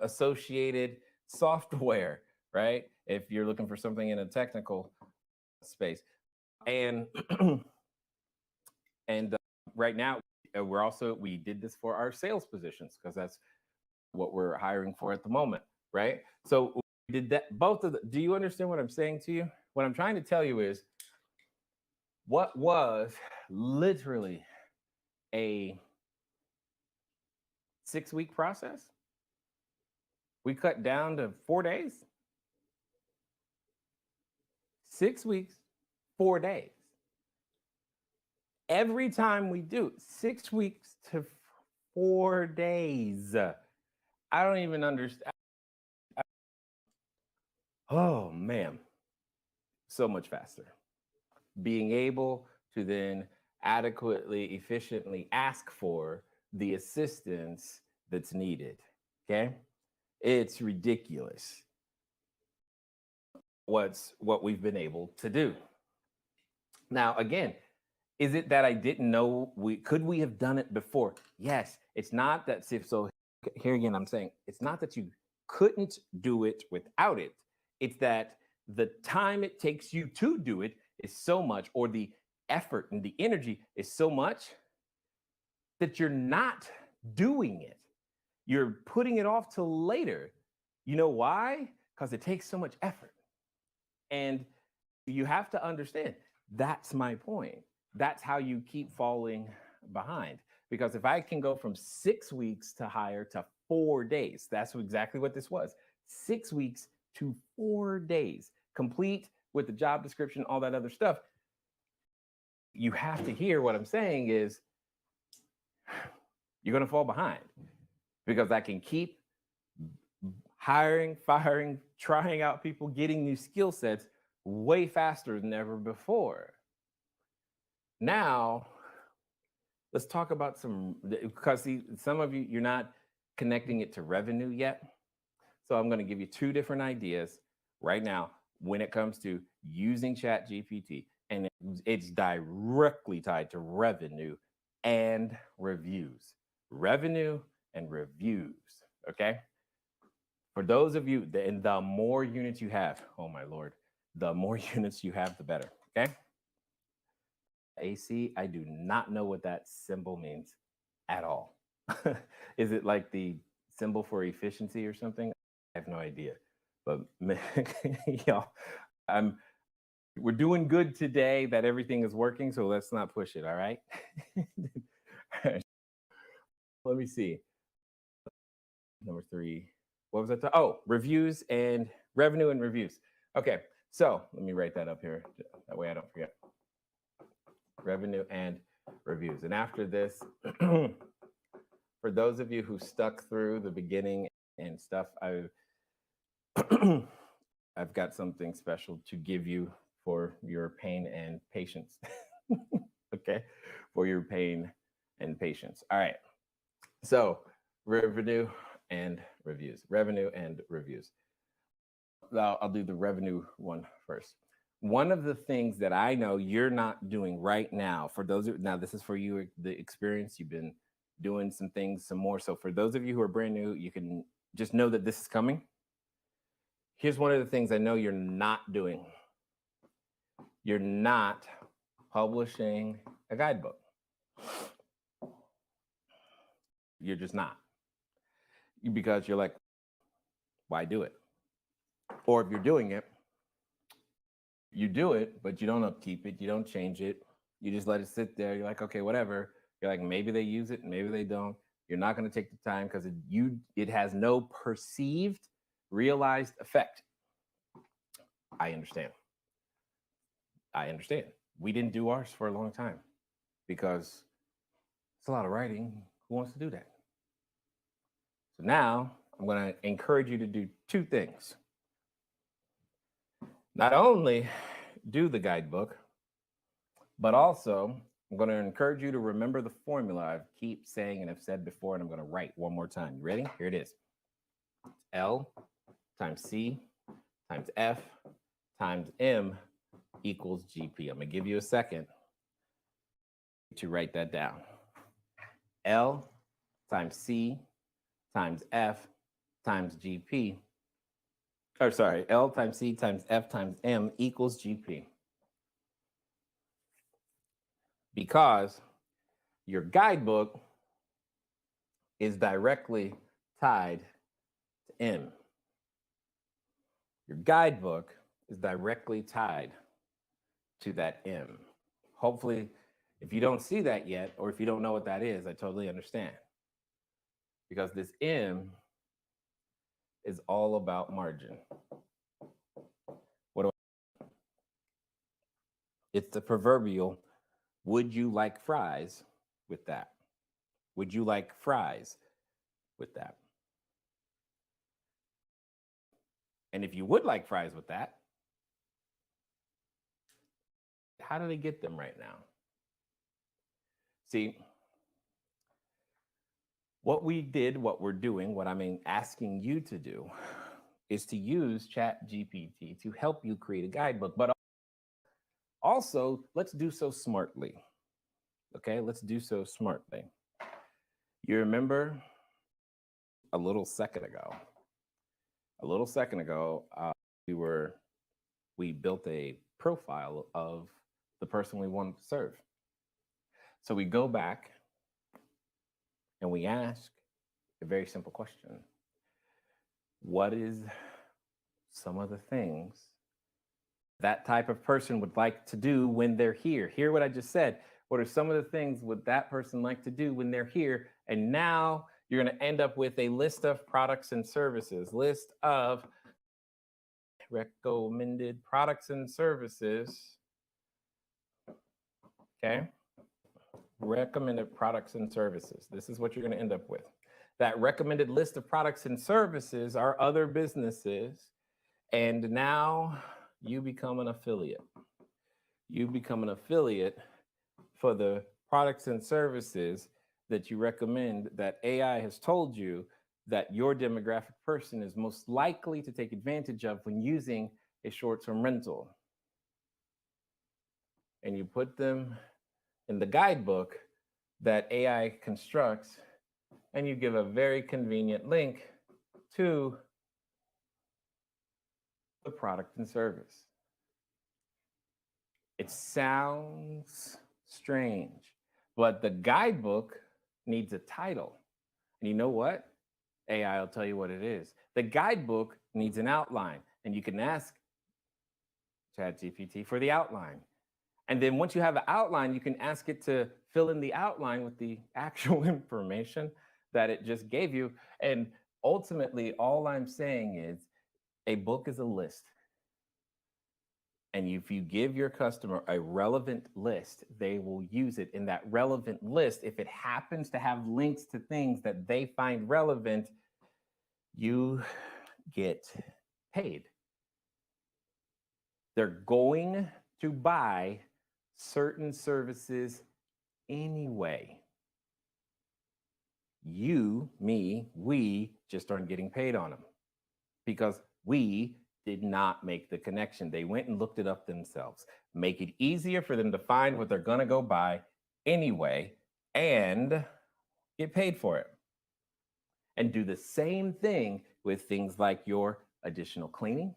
associated software, right? If you're looking for something in a technical space. And right now we did this for our sales positions because that's what we're hiring for at the moment, right? So we did that do you understand what I'm saying to you? What I'm trying to tell you is what was literally a 6-week process, we cut down to 4 days. 6 weeks, 4 days. Every time we do 6 weeks to 4 days. I don't even understand. Oh man, so much faster. Being able to then adequately, efficiently ask for the assistance that's needed. Okay. It's ridiculous what we've been able to do. Now, again, is it that I didn't know could we have done it before? Yes. It's not that so here again, I'm saying it's not that you couldn't do it without it. It's that the time it takes you to do it is so much, or the effort and the energy is so much that you're not doing it. You're putting it off till later. You know why? Because it takes so much effort. And you have to understand that's my point. That's how you keep falling behind. Because if I can go from 6 weeks to hire to 4 days, that's exactly what this was. 6 weeks to 4 days, complete with the job description, all that other stuff. You have to hear what I'm saying is you're going to fall behind, because I can keep hiring, firing, trying out people, getting new skill sets way faster than ever before. Now, let's talk about because see, some of you, you're not connecting it to revenue yet. So I'm going to give you 2 different ideas right now when it comes to using ChatGPT. And it's directly tied to revenue and reviews. Revenue and reviews, okay? For those of you, and the more units you have, oh my Lord, the more units you have, the better, okay? AC, I do not know what that symbol means at all. Is it like the symbol for efficiency or something? I have no idea. But y'all, we're doing good today that everything is working, so let's not push it, all right? Let me see. Number 3. What was that? Oh, reviews and revenue and reviews. Okay, so let me write that up here. That way I don't forget. Revenue and reviews. And after this, for those of you who stuck through the beginning and stuff, I've got something special to give you for your pain and patience. Okay, for your pain and patience. All right. So revenue and reviews. Revenue and reviews. I'll do the revenue one first. One of the things that I know you're not doing right now, for those of now, this is for you, the experience. You've been doing some things, some more. So for those of you who are brand new, you can just know that this is coming. Here's one of the things I know you're not doing. You're not publishing a guidebook. You're just not. Because you're like, why do it? Or if you're doing it, you do it, but you don't upkeep it. You don't change it. You just let it sit there. You're like, okay, whatever. You're like, maybe they use it, maybe they don't. You're not going to take the time because it has no perceived, realized effect. I understand. We didn't do ours for a long time because it's a lot of writing. Who wants to do that? So now I'm going to encourage you to do 2 things. Not only do the guidebook, but also I'm going to encourage you to remember the formula I keep saying and have said before, and I'm going to write one more time. You ready? Here it is. L times C times F times M equals GP. I'm going to give you a second to write that down. L times C times F times GP. Or sorry, L times C times F times M equals GP. Because your guidebook is directly tied to M. Your guidebook is directly tied to that M. Hopefully, if you don't see that yet, or if you don't know what that is, I totally understand. Because this M is all about margin. It's the proverbial, would you like fries with that? Would you like fries with that? And if you would like fries with that, how do they get them right now? See, what we did, what we're doing, what I'm asking you to do is to use ChatGPT to help you create a guidebook, but also let's do so smartly. Okay, let's do so smartly. You remember a little second ago, we built a profile of the person we wanted to serve. So we go back and we ask a very simple question. What is some of the things that type of person would like to do when they're here? Hear what I just said. What are some of the things would that person like to do when they're here? And now you're going to end up with a list of products and services, list of recommended products and services. Okay. Recommended products and services. This is what you're going to end up with. That recommended list of products and services are other businesses. And now you become an affiliate. You become an affiliate for the products and services that you recommend, that AI has told you that your demographic person is most likely to take advantage of when using a short-term rental. And you put them in the guidebook that AI constructs, and you give a very convenient link to the product and service. It sounds strange, but the guidebook needs a title. And you know what? AI will tell you what it is. The guidebook needs an outline, and you can ask ChatGPT for the outline. And then once you have an outline, you can ask it to fill in the outline with the actual information that it just gave you. And ultimately, all I'm saying is a book is a list. And if you give your customer a relevant list, they will use it. In that relevant list, if it happens to have links to things that they find relevant, you get paid. They're going to buy certain services anyway. You, me, we just aren't getting paid on them because we did not make the connection. They went and looked it up themselves. Make it easier for them to find what they're going to go buy anyway and get paid for it. And do the same thing with things like your additional cleaning,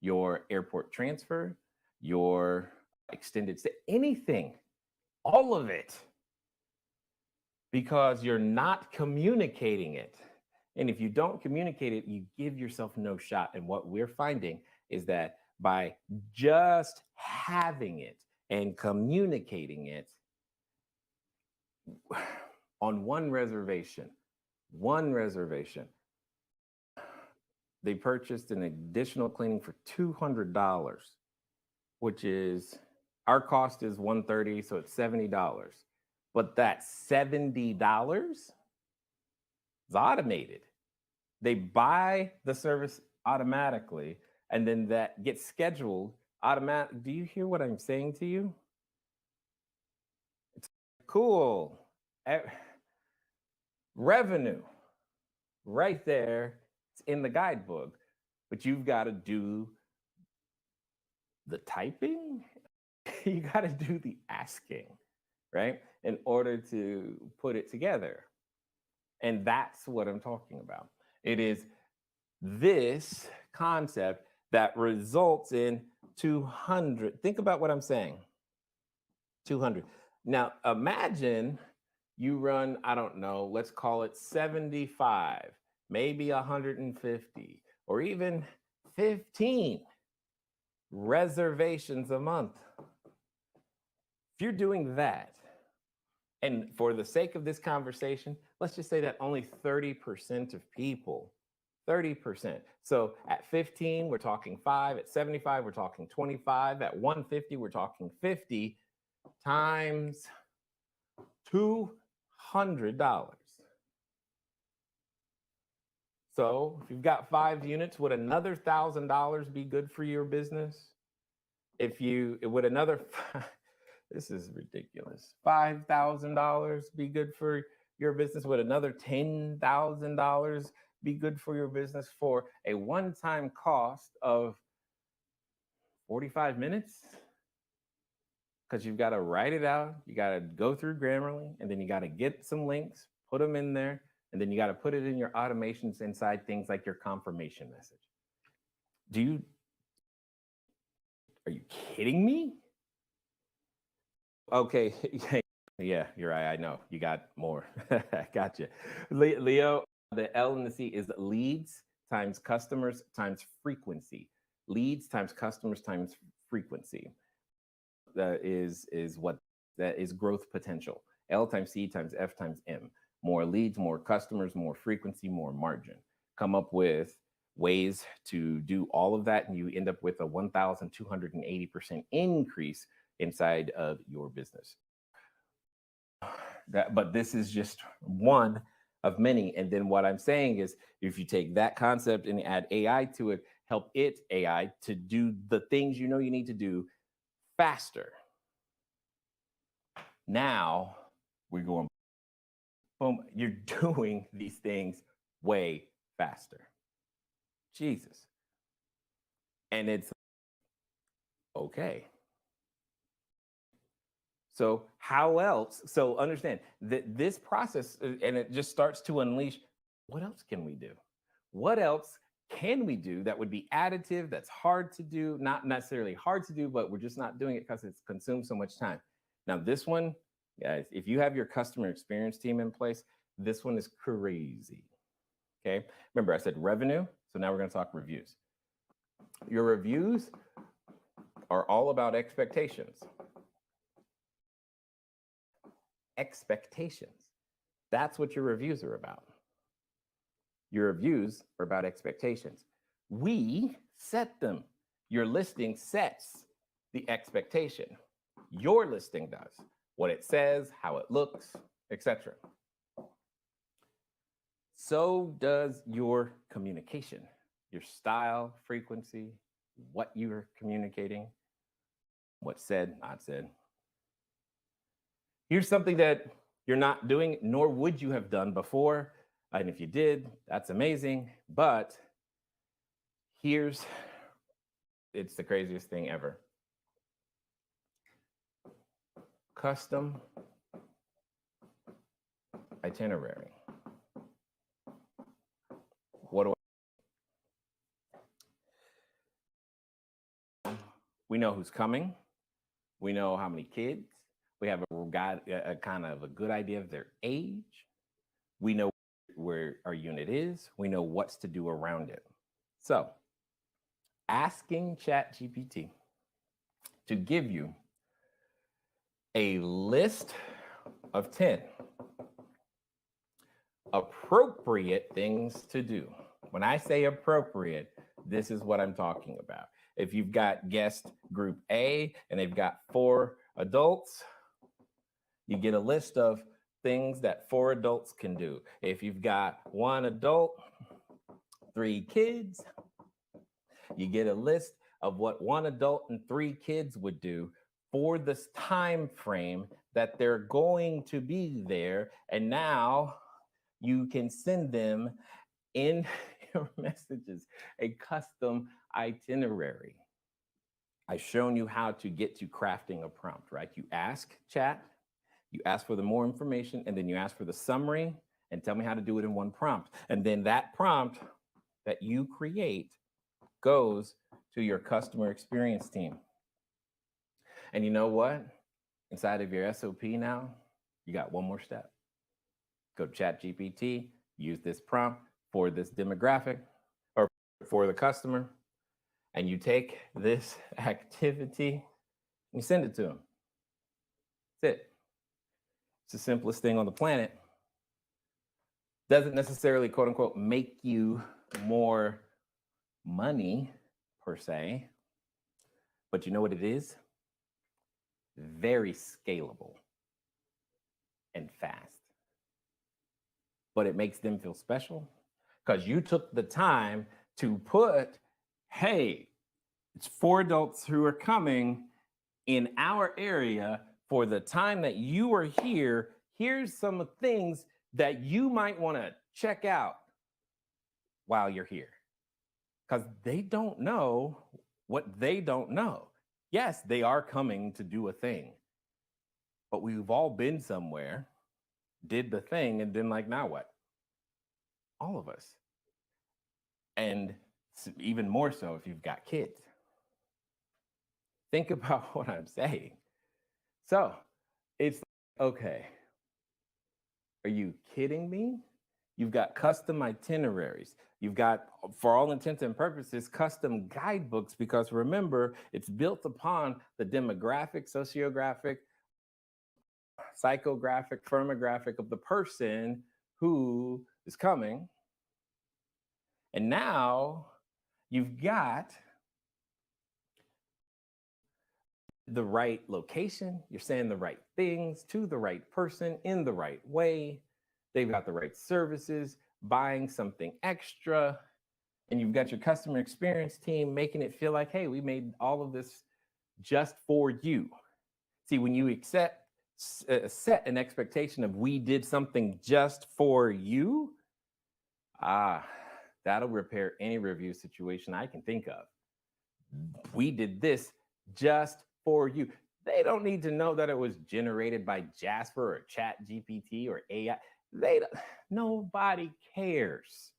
your airport transfer, your extended stay, anything, all of it, because you're not communicating it. And if you don't communicate it, you give yourself no shot. And what we're finding is that by just having it and communicating it on one reservation, they purchased an additional cleaning for $200, which is, our cost is $130, so it's $70. But that $70 is automated. They buy the service automatically, and then that gets scheduled automatic. Do you hear what I'm saying to you? It's cool. Revenue, right there. It's in the guidebook, but you've got to do the typing. You got to do the asking, right? In order to put it together. And that's what I'm talking about. It is this concept that results in 200. Think about what I'm saying. 200. Now, imagine you run, I don't know, let's call it 75, maybe 150, or even 15 reservations a month. If you're doing that, and for the sake of this conversation, let's just say that only 30% of people 30%. So at 15, we're talking 5. At 75, we're talking 25. At 150, we're talking 50 times $200. So if you've got 5 units, would another $1,000 be good for your business? Would another, this is ridiculous, $5,000 be good for your business? Would another $10,000 be good for your business for a one-time cost of 45 minutes? Because you've got to write it out, you got to go through Grammarly, and then you got to get some links, put them in there, and then you got to put it in your automations inside things like your confirmation message. Are you kidding me? Okay, yeah, you're right. I know you got more. I got you. Leo, the L and the C is leads times customers times frequency. Leads times customers times frequency. That is growth potential. L times C times F times M. More leads, more customers, more frequency, more margin. Come up with ways to do all of that, and you end up with a 1,280% increase inside of your business. But this is just one of many. And then what I'm saying is, if you take that concept and add AI to it, help AI to do the things you need to do faster. Now we're going boom, you're doing these things way faster. Jesus. And it's okay. So how else? So understand that this process, and it just starts to unleash, what else can we do? What else can we do that would be additive, that's hard to do, not necessarily hard to do, but we're just not doing it because it's consumed so much time. Now this one, guys, if you have your customer experience team in place, this one is crazy. Okay. Remember, I said revenue. So now we're going to talk reviews. Your reviews are all about expectations. Expectations. That's what your reviews are about. Your reviews are about expectations. We set them. Your listing sets the expectation. Your listing does. What it says, how it looks, etc. So does your communication, your style, frequency, what you're communicating, what's said, not said. Here's something that you're not doing, nor would you have done before. And if you did, that's amazing. But it's the craziest thing ever. Custom itinerary. What do we know who's coming? We know how many kids. We have a kind of a good idea of their age. We know where our unit is. We know what's to do around it. So, asking ChatGPT to give you a list of 10 appropriate things to do. When I say appropriate, this is what I'm talking about. If you've got guest group A and they've got 4 adults, you get a list of things that 4 adults can do. If you've got 1 adult, 3 kids, you get a list of what 1 adult and 3 kids would do for this time frame that they're going to be there. And now you can send them in your messages a custom itinerary. I've shown you how to get to crafting a prompt, right? You ask chat, you ask for the more information, and then you ask for the summary and tell me how to do it in 1 prompt. And then that prompt that you create goes to your customer experience team. And you know what? Inside of your SOP now, you got 1 more step. Go to ChatGPT, use this prompt for this demographic or for the customer, and you take this activity and you send it to them. That's it. It's the simplest thing on the planet. Doesn't necessarily, quote unquote, make you more money per se, but you know what it is? Very scalable and fast. But it makes them feel special because you took the time to put, hey, it's 4 adults who are coming in our area for the time that you are here. Here's some things that you might want to check out while you're here. Because they don't know what they don't know. Yes, they are coming to do a thing, but we've all been somewhere, did the thing, and then like, now what? All of us. And even more so if you've got kids. Think about what I'm saying. So it's okay. Are you kidding me? You've got custom itineraries. You've got, for all intents and purposes, custom guidebooks, because remember, it's built upon the demographic, sociographic, psychographic, firmographic of the person who is coming. And now you've got the right location. You're saying the right things to the right person in the right way. They've got the right services, buying something extra. And you've got your customer experience team making it feel like, hey, we made all of this just for you. See, when you set an expectation of we did something just for you, that'll repair any review situation I can think of. We did this just for you. They don't need to know that it was generated by Jasper or ChatGPT or AI. Nobody cares.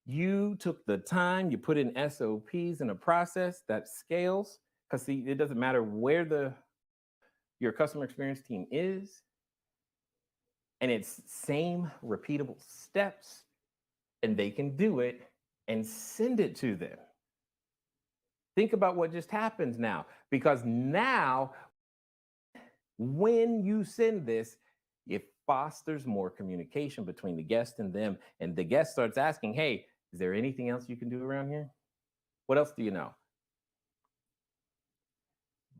You took the time, you put in SOPs in a process that scales, because see, it doesn't matter where your customer experience team is, and it's same repeatable steps, and they can do it and send it to them. Think about what just happened now, because now when you send this, it fosters more communication between the guest and them, and the guest starts asking, hey, is there anything else you can do around here? What else do you know?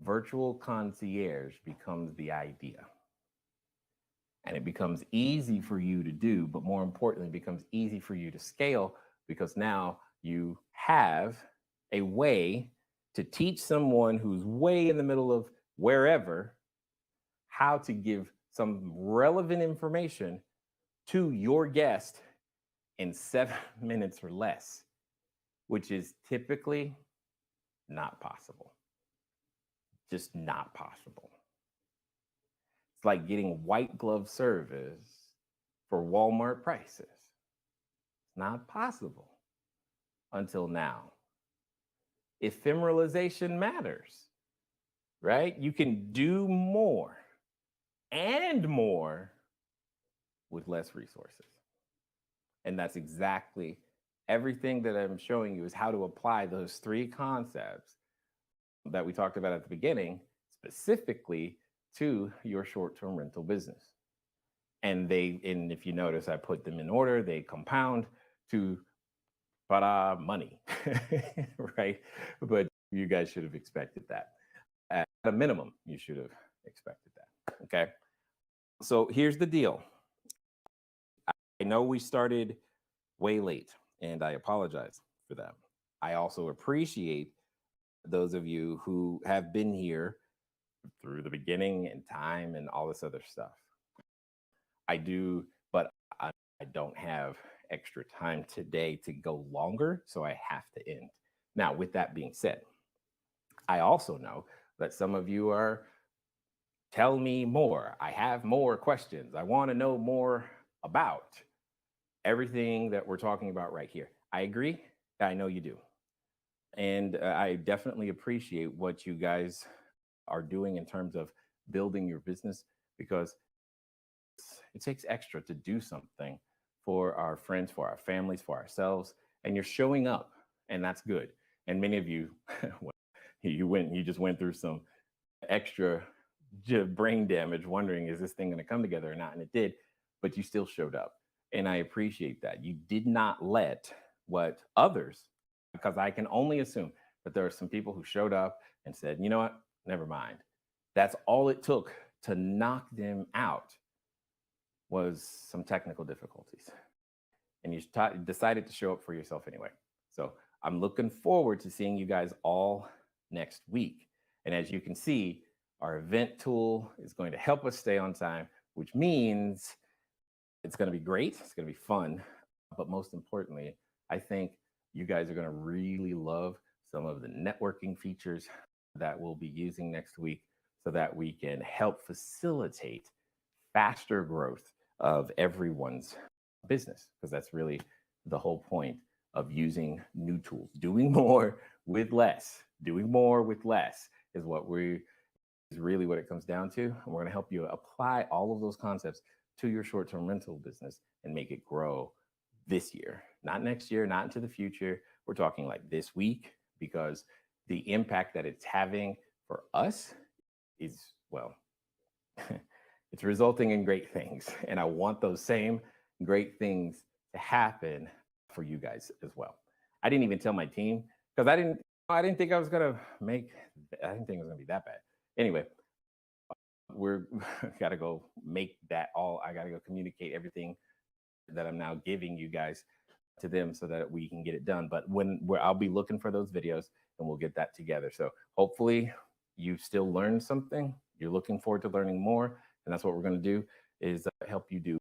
Virtual concierge becomes the idea. And it becomes easy for you to do, but more importantly, it becomes easy for you to scale, because now you have a way to teach someone who's way in the middle of wherever how to give some relevant information to your guest in 7 minutes or less, which is typically not possible. Just not possible. It's like getting white glove service for Walmart prices. It's not possible until now. Ephemeralization matters, right? You can do more and more with less resources. And that's exactly everything that I'm showing you, is how to apply those 3 concepts that we talked about at the beginning, specifically to your short-term rental business. And if you notice, I put them in order, they compound to money, right? But you guys should have expected that. At a minimum, you should have expected that, okay? So here's the deal. I know we started way late, and I apologize for that. I also appreciate those of you who have been here through the beginning and time and all this other stuff. I do, but I don't have extra time today to go longer, so I have to end. Now, with that being said, I also know that some of you are, tell me more. I have more questions. I want to know more about everything that we're talking about right here. I agree. I know you do. And I definitely appreciate what you guys are doing in terms of building your business, because it takes extra to do something for our friends, for our families, for ourselves, and you're showing up, and that's good. And many of you, you just went through some extra brain damage wondering, is this thing going to come together or not? And it did, but you still showed up. And I appreciate that. You did not let what others, because I can only assume that there are some people who showed up and said, you know what, never mind. That's all it took to knock them out was some technical difficulties. And you decided to show up for yourself anyway. So I'm looking forward to seeing you guys all next week. And as you can see, our event tool is going to help us stay on time, which means it's going to be great. It's going to be fun. But most importantly, I think you guys are going to really love some of the networking features that we'll be using next week so that we can help facilitate faster growth of everyone's business, because that's really the whole point of using new tools. Doing more with less. Doing more with less is really what it comes down to. And we're going to help you apply all of those concepts to your short-term rental business and make it grow this year, not next year, not into the future. We're talking like this week, because the impact that it's having for us is, well, it's resulting in great things. And I want those same great things to happen for you guys as well. I didn't even tell my team because I didn't think I was going to I didn't think it was going to be that bad. Anyway, we're got to go make that all. I got to go communicate everything that I'm now giving you guys to them so that we can get it done. But I'll be looking for those videos and we'll get that together. So hopefully you still learned something. You're looking forward to learning more. And that's what we're going to do, is help you do